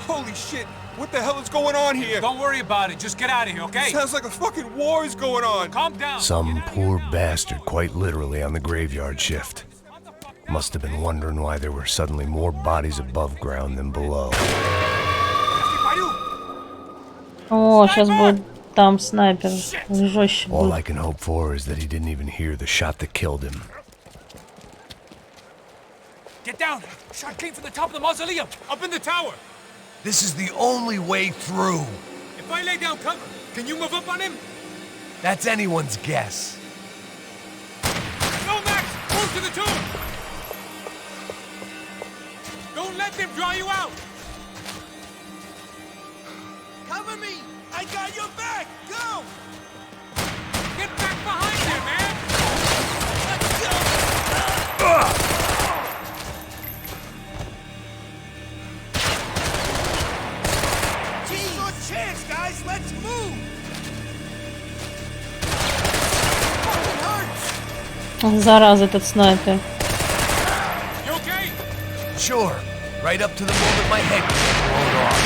Holy shit! What the hell is going on here? Don't worry about it. Just get out of here, okay? Sounds like a fucking war is going on. Calm down. Some poor bastard quite literally on the graveyard shift. Must have been wondering why there were suddenly more bodies above ground than below. О, сейчас будет там снайпер. Жестче All I будет. can hope for is that he didn't even hear the shot that killed him. Get down. Shot came from the top of the mausoleum. Up in the tower. This is the only way through. If I lay down cover, can you move up on him? That's anyone's guess. No, Max! Move to the tomb! Don't let them draw you out! Cover me! I got your back! Go! Get back behind there, man! Let's go! Team, chance, guys! Let's move! Fucking hurts! Зараза, этот снайпер. You okay? Sure. Right up to the moment my head was blown off.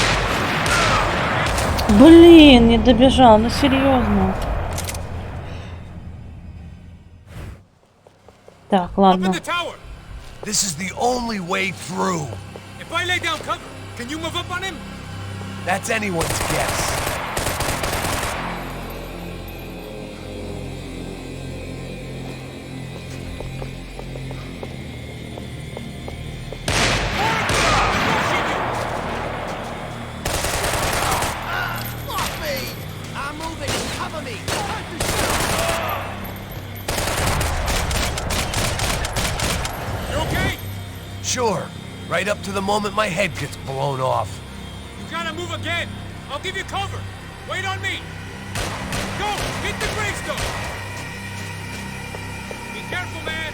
Блин, не добежал, ну серьезно. Так, Up in ладно. the tower! This is the only way through. If I lay down cover, can you move up on him? That's anyone's guess. Fuck me! I'm moving! Cover me! You okay? Sure. Right up to the moment my head gets blown off. You gotta move again! I'll give you cover! Wait on me! Go! Hit the gravestone! Be careful, man!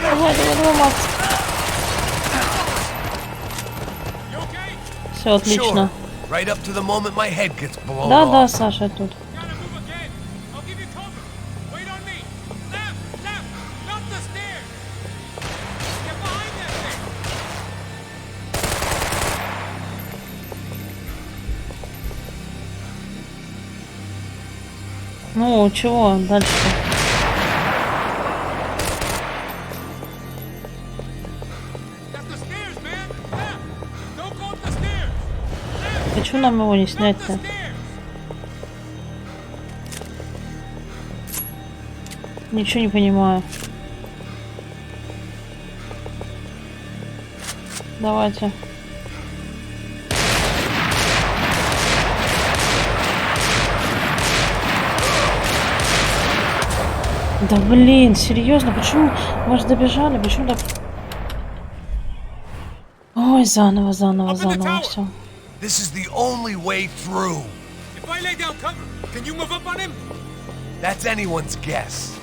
Давай, давай, давай, Макс. You okay? Все отлично. Right up to the moment my head gets blown Да, да, off. Саша тут. Gotta move again! I'll give you cover! Wait on me! Left! Left! Not the stairs! Get behind that thing! Ну, чего дальше? That's the stairs, man! Left! Don't go up the stairs! Left! Почему нам его не Not the снять-то? stairs! Ничего не понимаю. Да блин, серьезно, почему? Мы же добежали, почему так? Ой, заново, все. This is the only way through. If I lay down cover, can you move up on him? That's anyone's guess.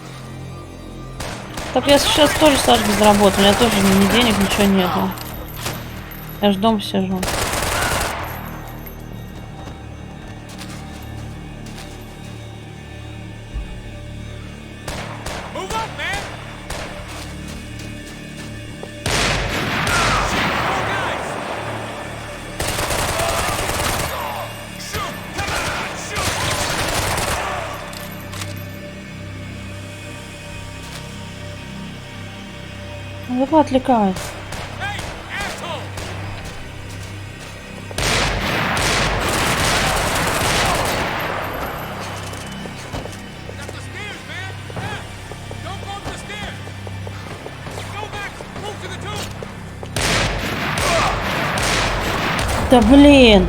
Так я сейчас тоже, Саш, без работы, у меня тоже ни денег, ничего нету. Я ж дома сижу. Его отвлекает. Да блин!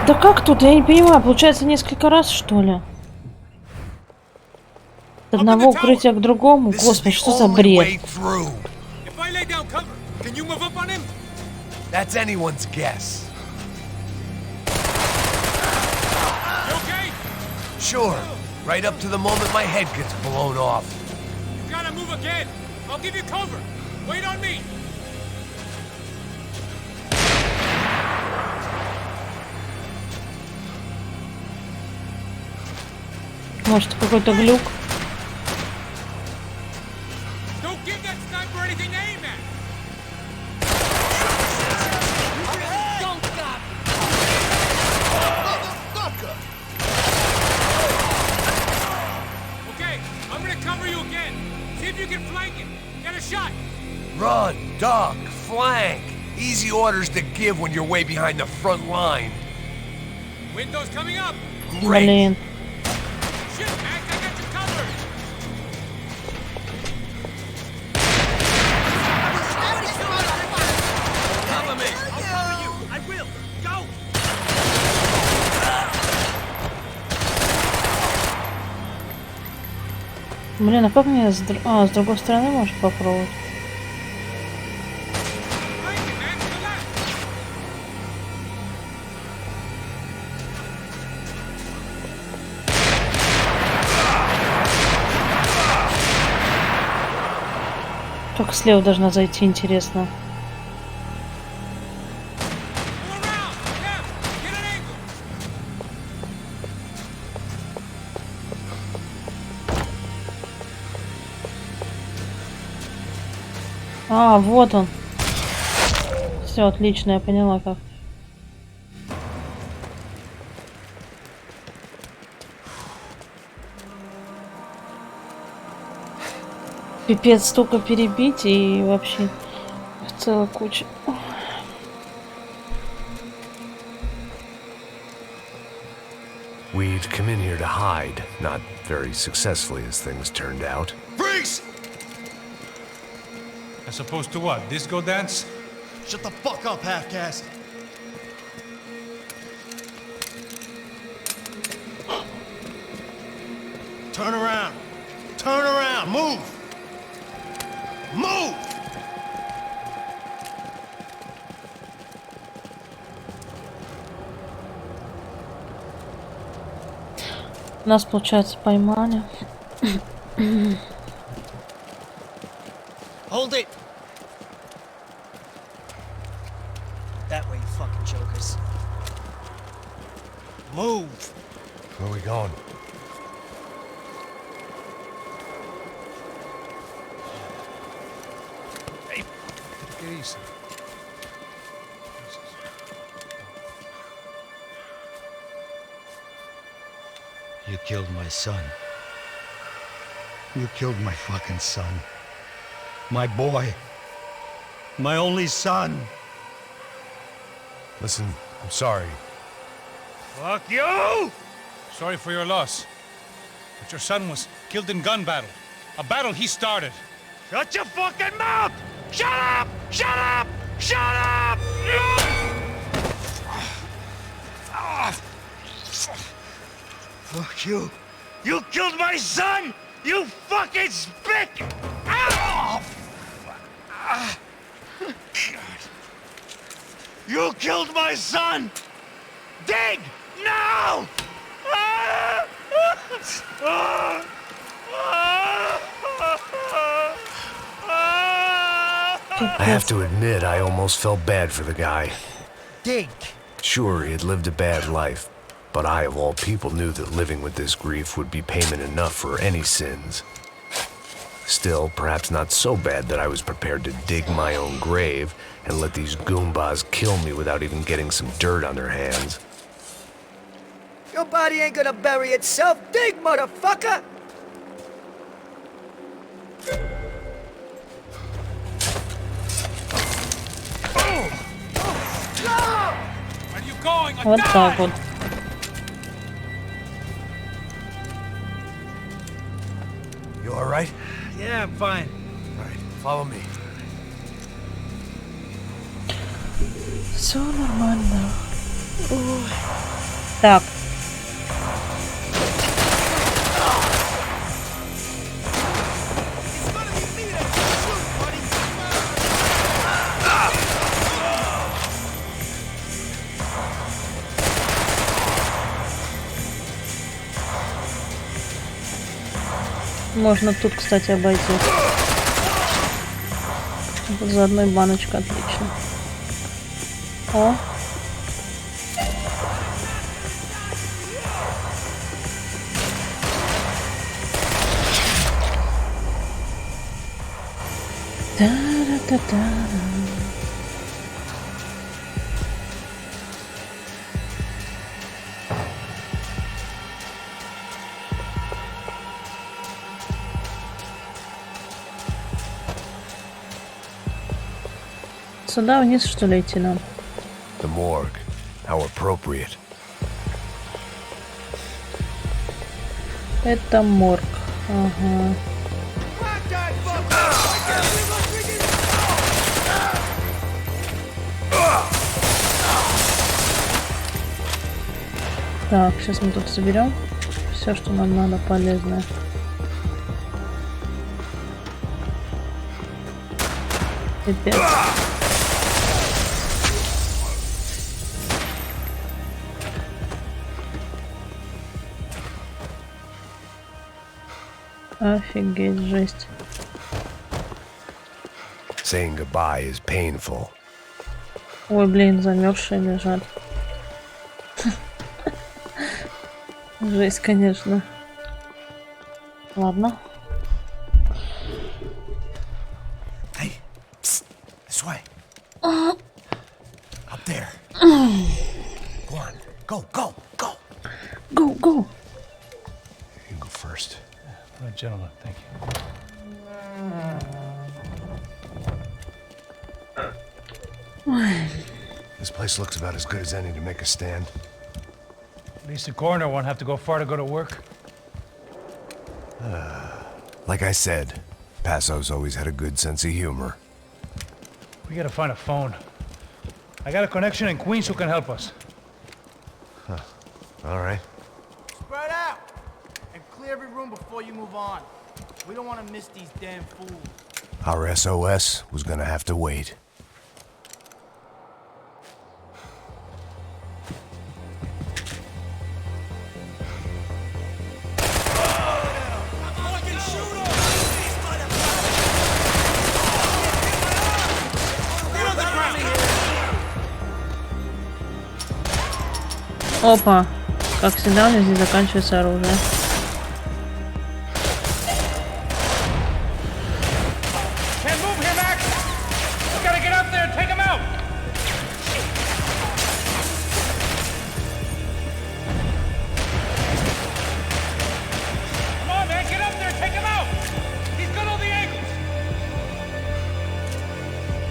Да как тут? Я не понимаю, получается несколько раз, что ли? От одного укрытия к другому? Господи, что за бред? That's anyone's guess. Sure, right up to the moment my head gets blown off. You gotta move again. I'll give you cover. Wait on me. Может, какой-то глюк? Run, duck, flank. Easy orders to give when you're way behind the front line. Windows coming up. Great. Блин. Shit, Max, I got you covered. Cover me. I'll cover you. I will. Go. Блин, а как мне с другой стороны можешь попробовать? Только слева должна зайти, интересно. А, вот он. Все, отлично, я поняла как. Пипец, столько перебить и вообще целая куча. We'd come in here to hide, not very successfully as things turned out. Freeze! As opposed to what? Disco dance? Shut the fuck up, half-caste. Turn around. Turn around. Move. Move! Нас, получается, поймали. Hold it! That way, you fucking jokers. Move! Where are we going? Hey, take it easy. You killed my son. You killed my fucking son. My boy. My only son. Listen, I'm sorry. Fuck you! Sorry for your loss. But your son was killed in gun battle. A battle he started. Shut your fucking mouth! Shut up! Shut up! Shut up! Fuck you. You killed my son! You fucking spick! Ow! God. You killed my son! Dig! Now! I have to admit, I almost felt bad for the guy. Dig! Sure, he had lived a bad life, but I, of all people, knew that living with this grief would be payment enough for any sins. Still, perhaps not so bad that I was prepared to dig my own grave and let these goombas kill me without even getting some dirt on their hands. Your body ain't gonna bury itself. Dig, motherfucker! Where are you going? Вот так вот. You all right? Yeah, I'm fine. All right, follow me. Все нормально. Ой. Так. Можно тут, кстати, обойти. За одной баночкой отлично. О. Та-да-та-та. Сюда вниз, что ли, идти нам? The morgue. How appropriate. Это морг. Ага. Так, сейчас мы тут соберем все, что нам надо полезное. Теперь. Офигеть, жесть. Saying goodbye is painful. Ой, блин, замерзшие лежат. Жесть, конечно. Ладно. Hey, psst, this way. Up there. Go on, go, go, go. Go, go. You go first. All right, gentlemen, thank you. This place looks about as good as any to make a stand. At least the coroner won't have to go far to go to work. Like I said, Passo's always had a good sense of humor. We gotta find a phone. I got a connection in Queens who can help us. Huh. All right. Spread out! And clear every room before you move on. We don't want to miss these damn fools. Our SOS was gonna have to wait. Опа. Как всегда, у меня здесь заканчивается оружие.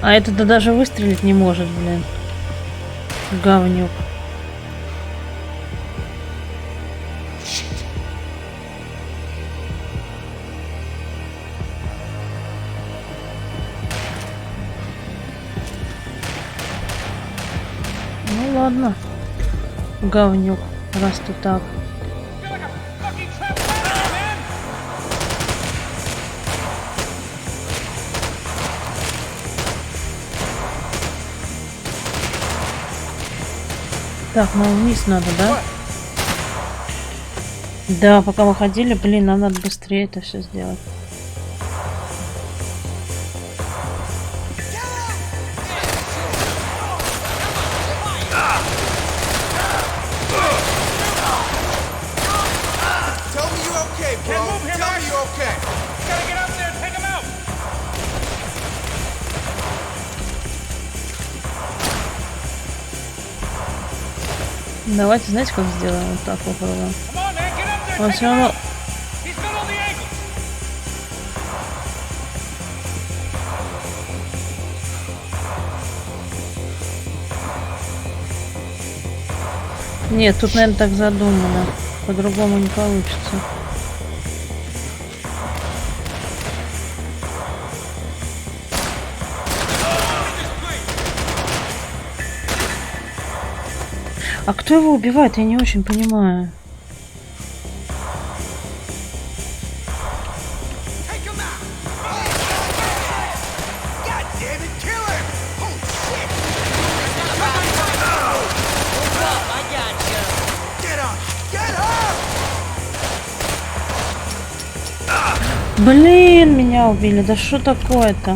А этот-то даже выстрелить не может, блин. Говнюк. Ну ладно. Говнюк. Раз ты так. Так, нам вниз надо, да? Да, пока мы ходили, блин, нам надо быстрее это все сделать. Давайте, знаете, как сделаем? Вот так попробуем. Он все равно... Нет, тут, наверное, так задумано. По-другому не получится. А кто его убивает, я не очень понимаю. Блин, меня убили. Да что такое-то?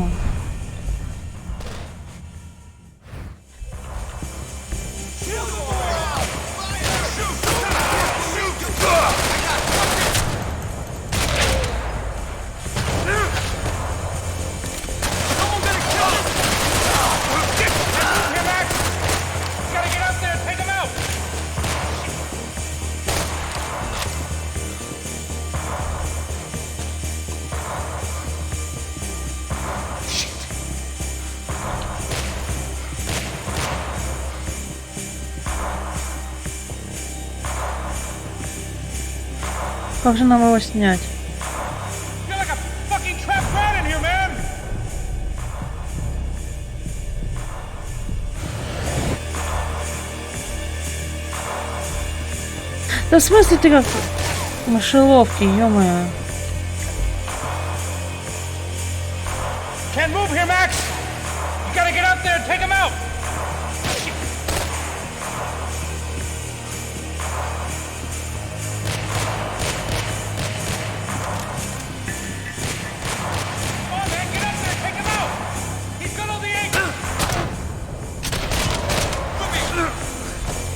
Как же нам его снять? Да в смысле ты как в мышеловке, ё-моё. Can't move here, Max. You gotta get up there and take him out.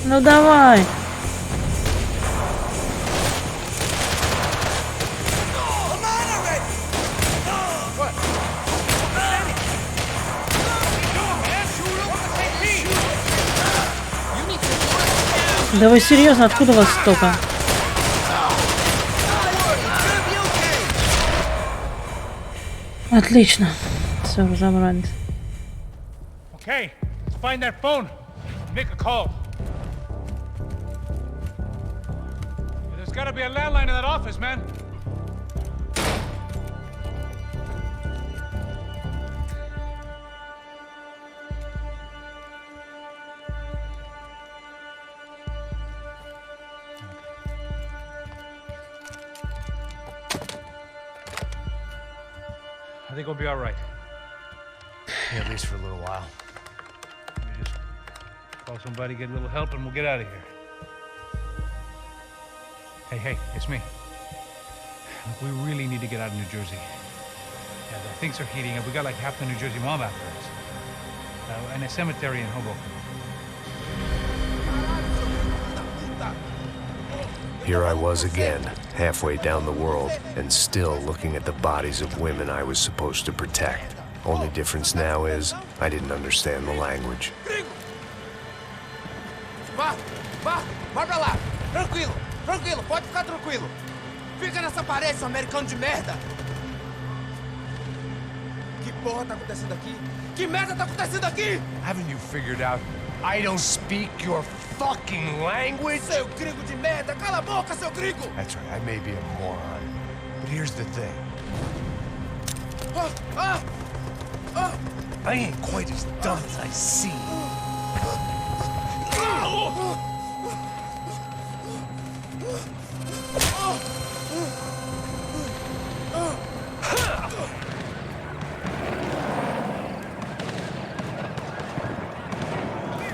Ну давай. Да вы серьезно, откуда вас столько? Отлично. Все, разобрались. Okay, let's find that phone. Make a call. There's gotta be a landline in that office, man. I think we'll be all right. Yeah, at least for a little while. We just call somebody, get a little help, and we'll get out of here. Hey, it's me. Look, we really need to get out of New Jersey. Yeah, things are heating up. We got like half the New Jersey mob after us. And a cemetery in Hoboken. Here I was again, halfway down the world, and still looking at the bodies of women I was supposed to protect. Only difference now is, I didn't understand the language. Vai pra lá! Tranquilo, pode ficar tranquilo. Fica nessa parede, seu americano de merda! Que porra tá acontecendo aqui? Que merda tá acontecendo aqui? Haven't you figured out I don't speak your fucking language? Seu gringo de merda! Cala a boca, seu gringo! That's right, I may be a moron, but here's the thing. I ain't quite as dumb as I seem.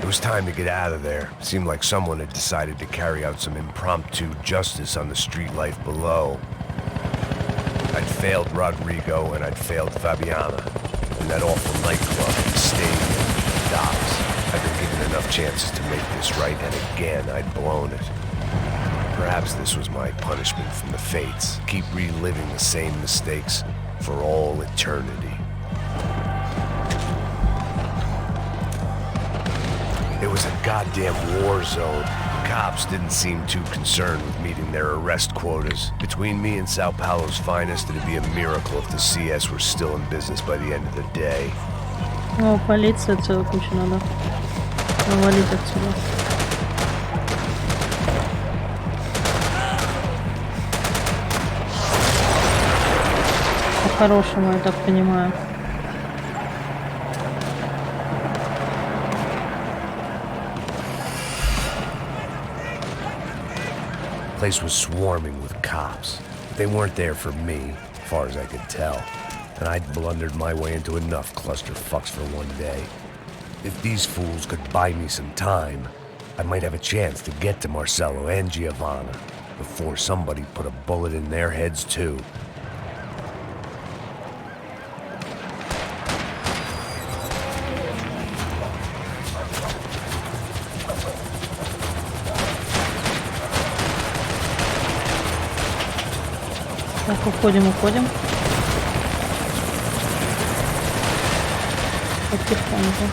It was time to get out of there. It seemed like someone had decided to carry out some impromptu justice on the street life below. I'd failed Rodrigo and I'd failed Fabiana. In that awful nightclub, the stadium, the docks. I'd been given enough chances to make this right, and again, I'd blown it. Perhaps this was my punishment from the fates. Keep reliving the same mistakes for all eternity. It was a goddamn war zone. Cops didn't seem too concerned with meeting their arrest quotas. Between me and Sao Paulo's finest, it'd be a miracle if the CS were still in business by the end of the day. О, полиция целую кучу надо навалить отсюда. По-хорошему, я так понимаю. The place was swarming with cops. They weren't there for me, as far as I could tell. And I'd blundered my way into enough clusterfucks for one day. If these fools could buy me some time, I might have a chance to get to Marcelo and Giovanna before somebody put a bullet in their heads too. Так, уходим. Потихоньку.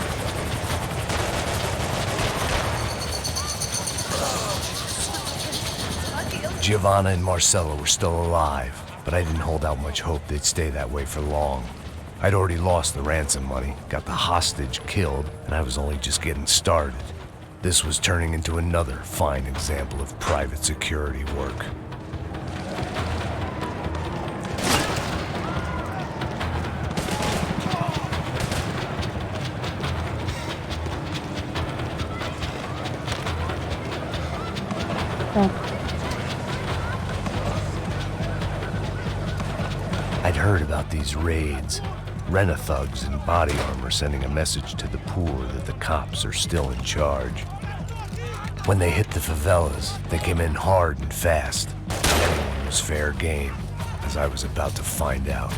Giovanna and Marcelo were still alive, but I didn't hold out much hope they'd stay that way for long. I'd already lost the ransom money, got the hostage killed, and I was only just getting started. This was turning into another fine example of private security work. I'd heard about these raids. Rent-a-thugs in body armor sending a message to the poor that the cops are still in charge. When they hit the favelas, they came in hard and fast. Anyone was fair game, as I was about to find out.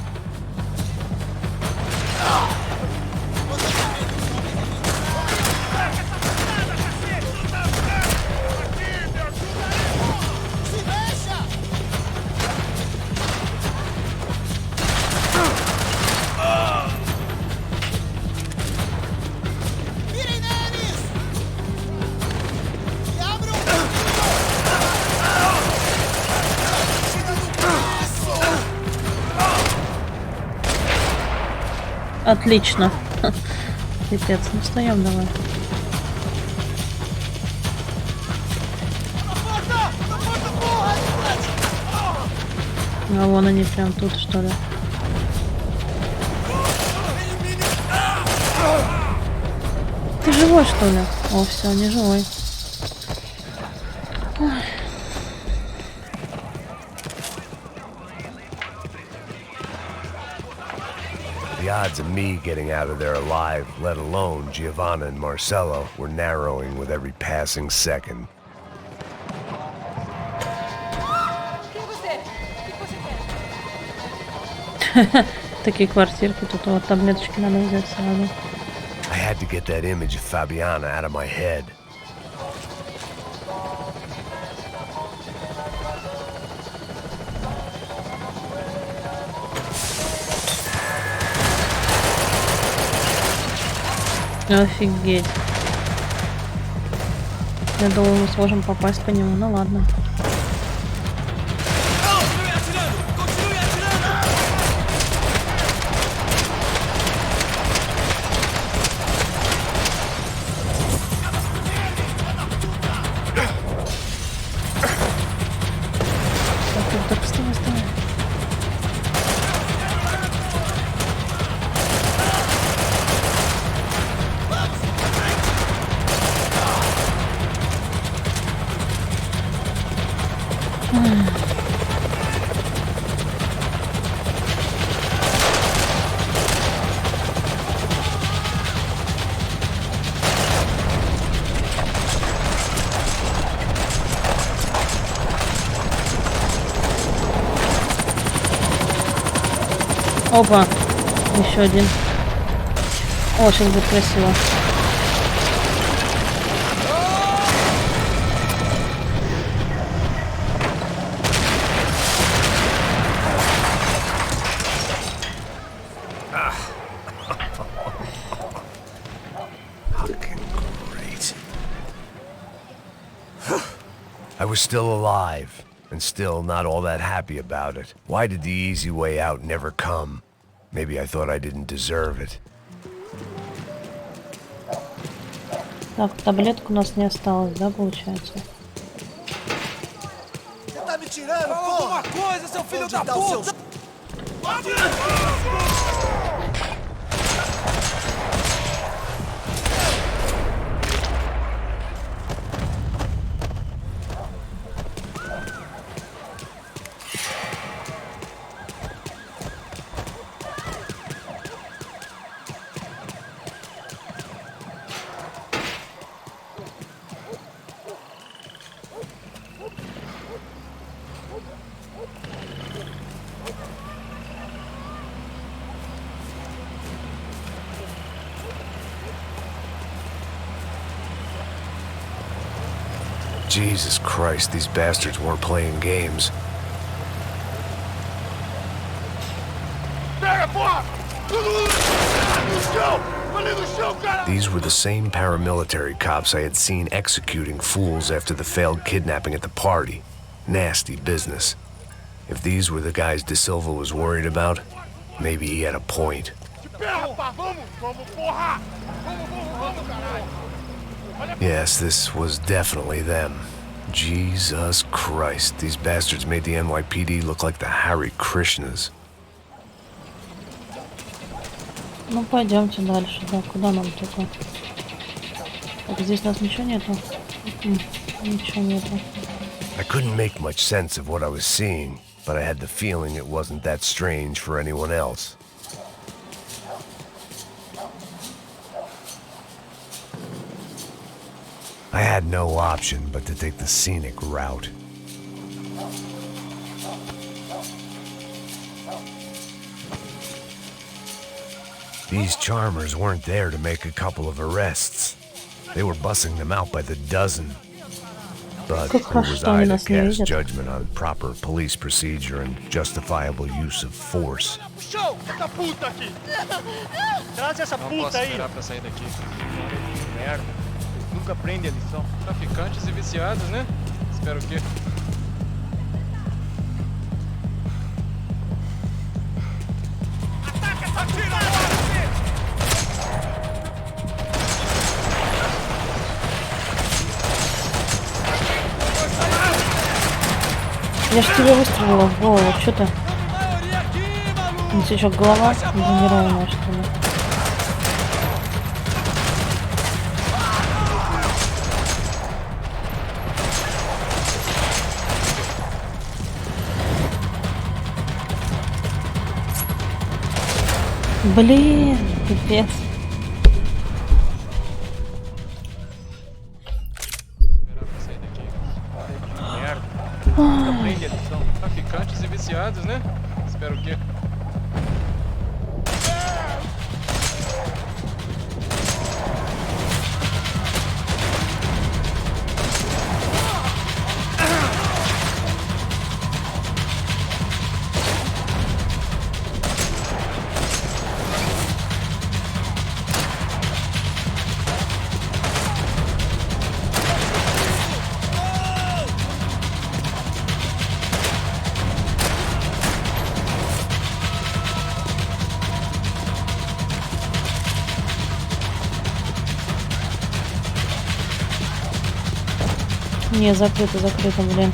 Отлично. Пипец, ну встаем давай. А вон они прям тут, что ли. Ты живой, что ли? О, все, не живой. Ой. The odds of me getting out of there alive, let alone Giovanna and Marcelo, were narrowing with every passing second. Такие квартирки, тут вот таблеточки надо взять сразу. I had to get that image of Fabiana out of my head. Офигеть. Я думал, мы сможем попасть по нему. Ну ладно. Так, вставай. Опа, еще один. О, сейчас будет красиво. I was still alive, and still not all that happy about it. Why did the easy way out never come? Maybe I thought I didn't deserve it. Так, таблеток у нас не осталось, да, получается? Você tá me tirando, porra? Alguma coisa, seu filho da puta! Jesus Christ, these bastards weren't playing games. These were the same paramilitary cops I had seen executing fools after the failed kidnapping at the party. Nasty business. If these were the guys De Silva was worried about, maybe he had a point. Yes, this was definitely them. Jesus Christ, these bastards made the NYPD look like the Hare Krishnas. Ну, пойдемте дальше, да, куда нам только? Так, здесь у нас ничего нету? Ничего нету. I couldn't make much sense of what I was seeing, but I had the feeling it wasn't that strange for anyone else. I had no option but to take the scenic route. These charmers weren't there to make a couple of arrests. They were bussing them out by the dozen. But who was I to cast judgment on proper police procedure and justifiable use of force? Show! Essa puta aqui! Traz essa puta aí! Não posso esperar pra sair daqui. Merda. Nunca aprende a lição. Traficantes e viciados, né? Espero o quê? Ataca! Atira agora! Я ж тебе выстрелила в голову, что ты? Здесь еще голова генеральная, что ли? Блин, пипец. Aprende a lição. Traficantes e viciados, né? Espero o quê? Не, закрыто, блин.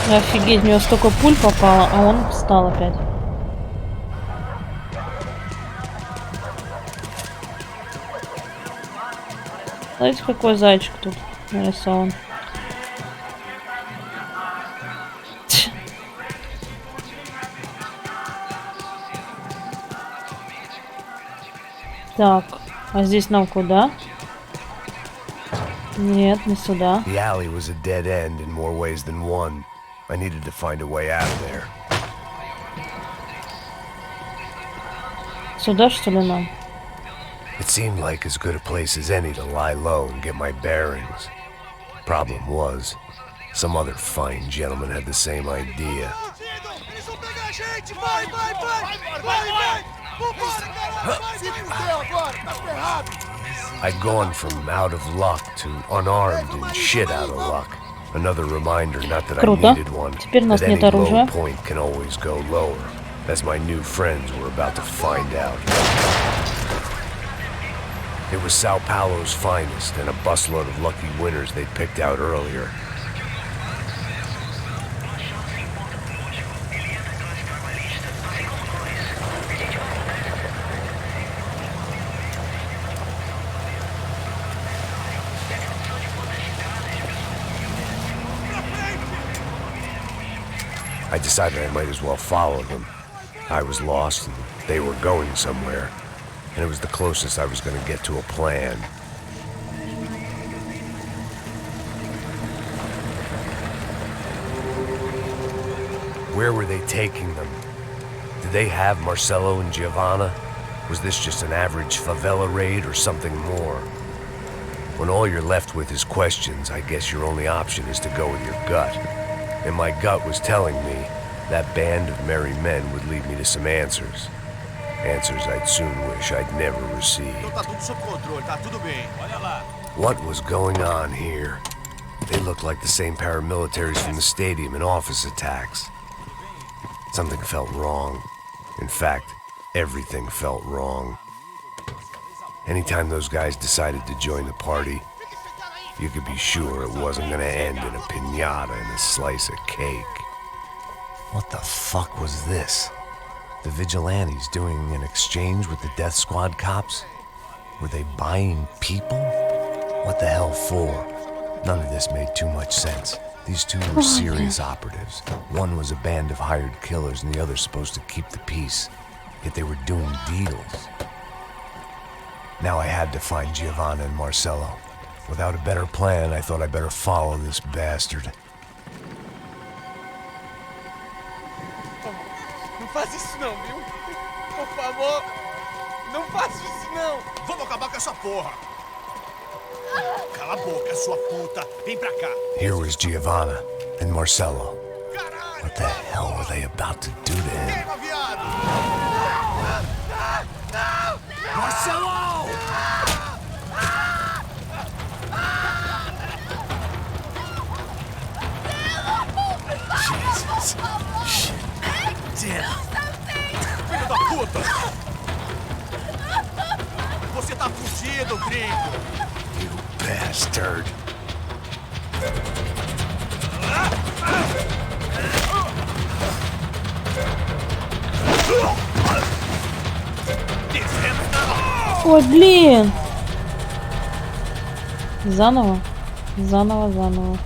Офигеть, в него столько пуль попало, а он встал опять. Смотрите, какой зайчик тут нарисован. Так, а здесь нам куда? Нет, не сюда. The alley was a dead end in more ways than one. I needed to find a way out of there. Сюда, что ли, нам? It seemed like as good a place as any to lie low and get my bearings. Problem was, some other fine gentleman had the same idea. I'd gone from out of luck to unarmed and shit out of luck. Another reminder, not that I needed one, that any low point can always go lower, as my new friends were about to find out. It was Sao Paulo's finest and a busload of lucky winners they'd picked out earlier. I decided I might as well follow them. I was lost and they were going somewhere, and it was the closest I was going to get to a plan. Where were they taking them? Did they have Marcelo and Giovanna? Was this just an average favela raid or something more? When all you're left with is questions, I guess your only option is to go with your gut. And my gut was telling me that band of merry men would lead me to some answers. Answers I'd soon wish I'd never received. What was going on here? They looked like the same paramilitaries from the stadium in office attacks. Something felt wrong. In fact, everything felt wrong. Anytime those guys decided to join the party, you could be sure it wasn't gonna end in a piñata and a slice of cake. What the fuck was this? The vigilantes doing an exchange with the death squad cops? Were they buying people? What the hell for? None of this made too much sense. These two were serious operatives. One was a band of hired killers and the other supposed to keep the peace. Yet they were doing deals. Now I had to find Giovanna and Marcelo. Without a better plan, I thought I'd better follow this bastard. Não faz isso não, viu? Por favor, não faça isso não. Vamos acabar com essa porra. Cala a boca, sua puta. Vem pra cá. Here was Giovanna and Marcelo. What the hell were they about to do to him? Marcelo! Jesus. Shit. Damn. Filho da puta! Você tá fugido, gringo! You bastard. Ой, блин! Заново. Заново.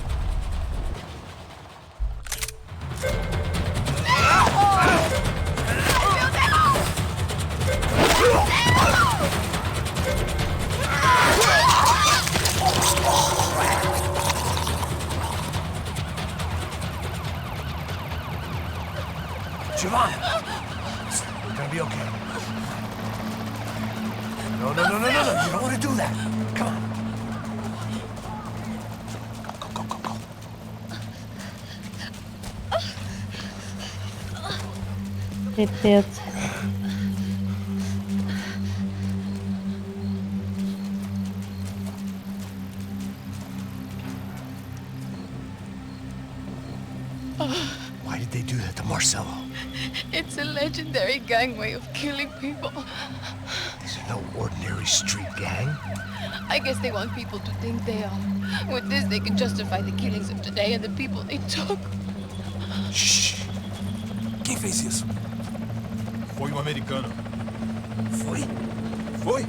Giovanna! We're gonna be okay. No. You don't want to do that. Come on. Go. Пипец. Why did they do that to Marcelo? It's a legendary gang way of killing people. These are no ordinary street gang. I guess they want people to think they are. With this, they can justify the killings of today and the people they took. Shh. Quem fez isso? Foi americano. Foi?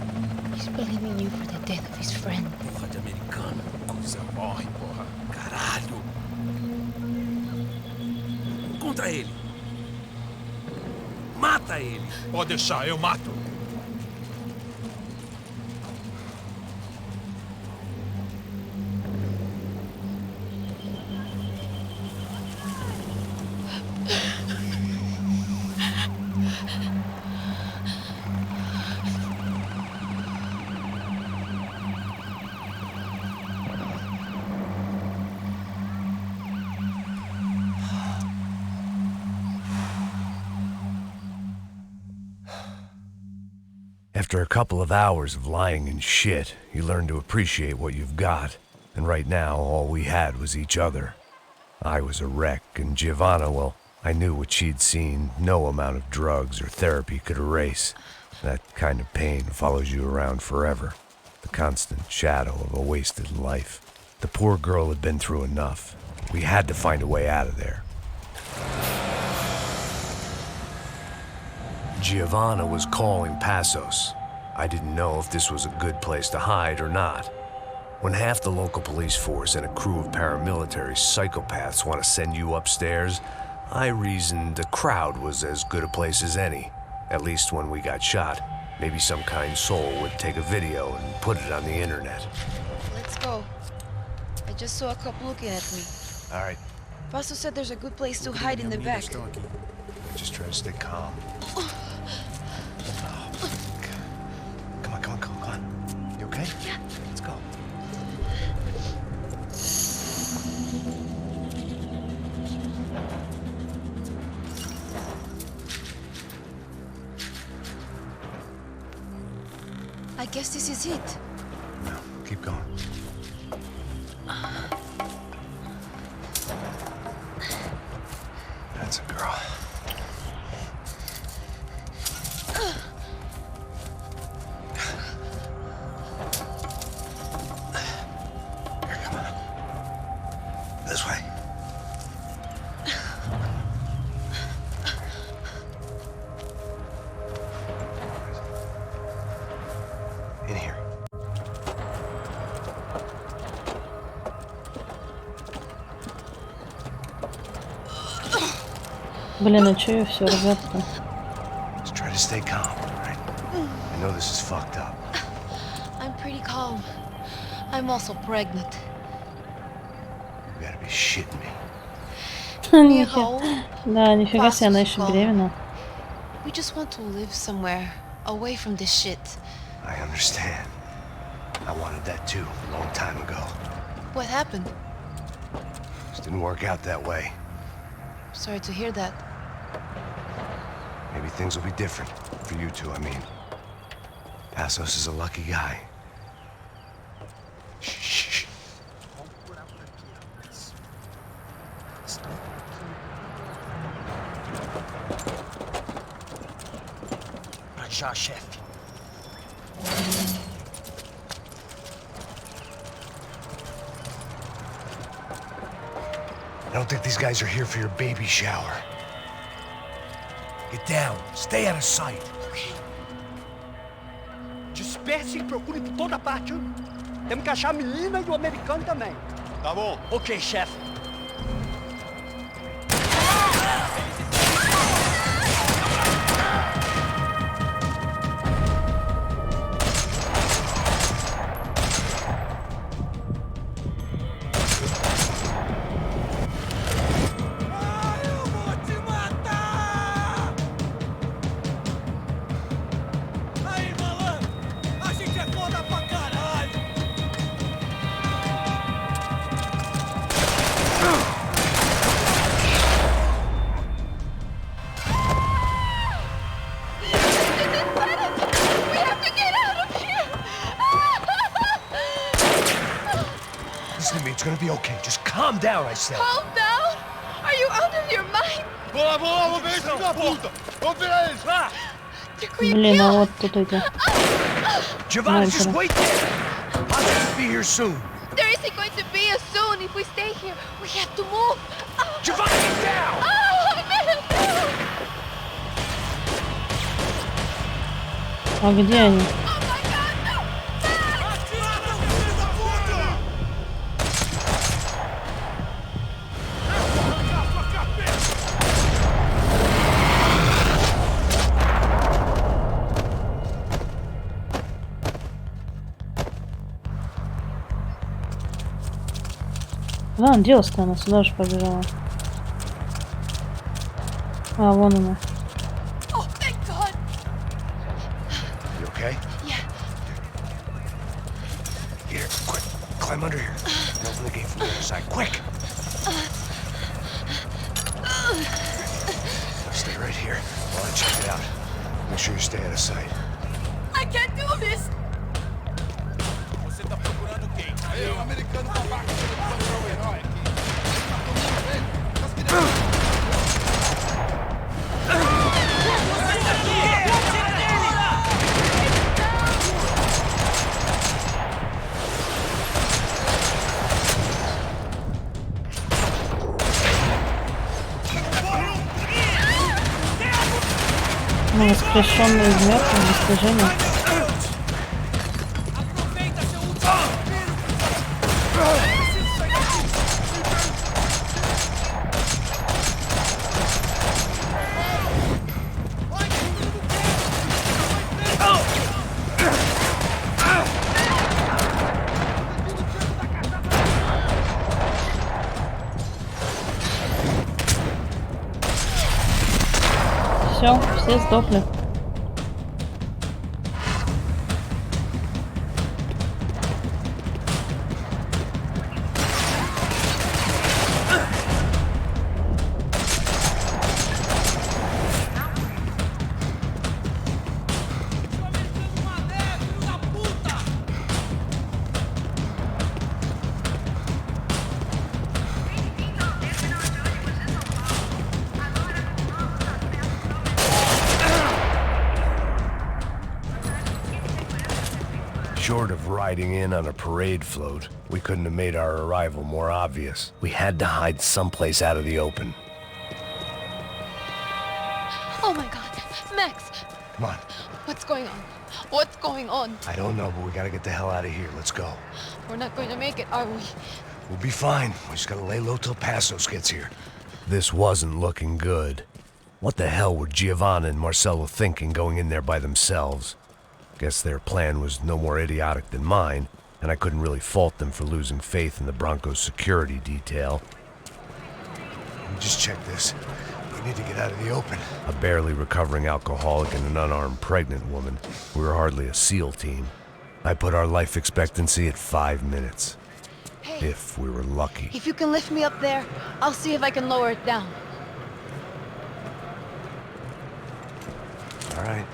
He's blaming you for the death of his friend. Porra de americano. Coisa morre, porra. Caralho. Contra ele. Mata ele. Pode deixar, eu mato. After a couple of hours of lying and shit, you learn to appreciate what you've got. And right now, all we had was each other. I was a wreck, and Giovanna, well, I knew what she'd seen no amount of drugs or therapy could erase. That kind of pain follows you around forever. The constant shadow of a wasted life. The poor girl had been through enough. We had to find a way out of there. Giovanna was calling Passos. I didn't know if this was a good place to hide or not. When half the local police force and a crew of paramilitary psychopaths want to send you upstairs, I reasoned the crowd was as good a place as any. At least when we got shot, maybe some kind soul would take a video and put it on the internet. Let's go. I just saw a couple looking at me. All right. Pastor said there's a good place to hide in the back. Just try to stay calm. Come on. You okay? Yeah. Let's go. I guess this is it. No, keep going. That's a girl. Here, come on. This way. In here. Блин, а чё её всё рвёт-то? Just try to stay calm, right? I know this is fucked up. I'm pretty calm. I'm also pregnant. You gotta be shitting me. Да, нифига себе, она еще беременна. We just want to live somewhere away from this shit. I understand. I wanted that too, a long time ago. What happened? Just didn't work out that way. Sorry to hear that. Maybe things will be different. For you two, I mean. Passos is a lucky guy. Shh. Já, chefe. I don't think these guys are here for your baby shower. Get down. Stay out of sight. Disperse e procure por toda parte. Temos que achar a menina e o americano também. Tá bom. Ok, chefe. It's gonna be okay. Just calm down, I said. Calm down? Are you out of your mind? Vamos ver esse filho da puta! Vamos virar eles, lá! Блин, а вот тут эти. Giovanna, just wait there. I'll just be here soon. There isn't going to be a soon if we stay here. We have to move. Giovanna, get down! А где они? Куда он делась-то? Она сюда же побежала. А, вон она. Oh, thank God. You okay? Yeah. Here, quick. Climb under here. And open the gate from the other side. Quick! Now stay right here while I check it out. Make sure you stay out of sight. I I can't do this. Você tá procurando quem? Aí, o americano babaca que encontrou o herói aqui. Ну, воскрешенный из мертвых достижения. Все сдохли. Short of riding in on a parade float, we couldn't have made our arrival more obvious. We had to hide someplace out of the open. Oh my God, Max, Come on. what's going on? What's going on? I don't know, but we gotta get the hell out of here. Let's go. We're not going to make it, are we? We'll be fine. We just gotta lay low till Passos gets here. This wasn't looking good. What the hell were Giovanna and Marcello thinking going in there by themselves? Guess their plan was no more idiotic than mine, and I couldn't really fault them for losing faith in the Broncos security detail. Let me just check this. We need to get out of the open. A barely recovering alcoholic and an unarmed pregnant woman. We were hardly a SEAL team. I put our life expectancy at 5 minutes. Hey, if we were lucky. if you can lift me up there, I'll see if I can lower it down. All right.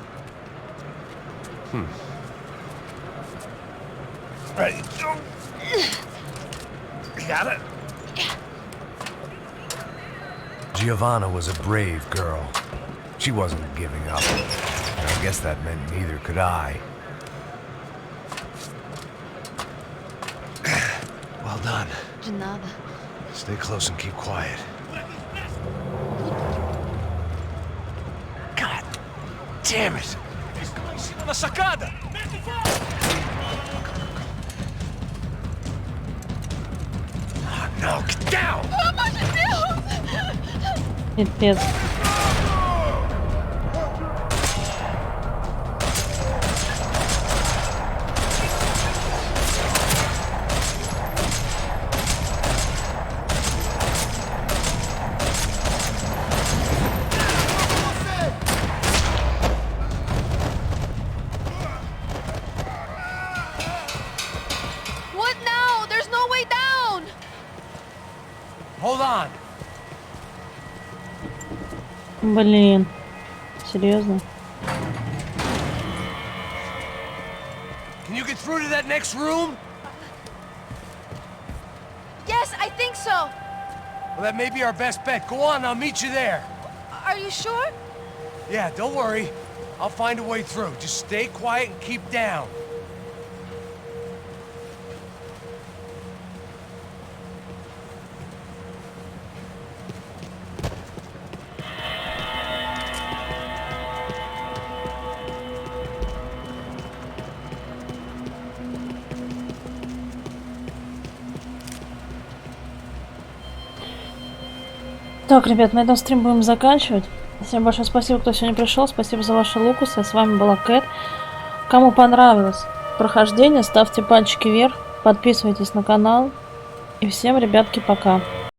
Ready, go. You got it? Giovanna was a brave girl. She wasn't giving up. And I guess that meant neither could I. Well done. De nada. Stay close and keep quiet. God damn it! Na sacada! No, get down! Pelo amor de Deus! Пипец. What now? There's no way down! Hold on! Блин. Серьезно? Can you get through to that next room? Yes, I think so. Well, that may be our best bet. Go on, I'll meet you there. Are you sure? Yeah, don't worry. I'll find a way through. Just stay quiet and keep down. Так, ребят, на этом стрим будем заканчивать. Всем большое спасибо, кто сегодня пришел. Спасибо за ваши лукусы. С вами была Кэт. Кому понравилось прохождение, ставьте пальчики вверх, подписывайтесь на канал. И всем, ребятки, пока.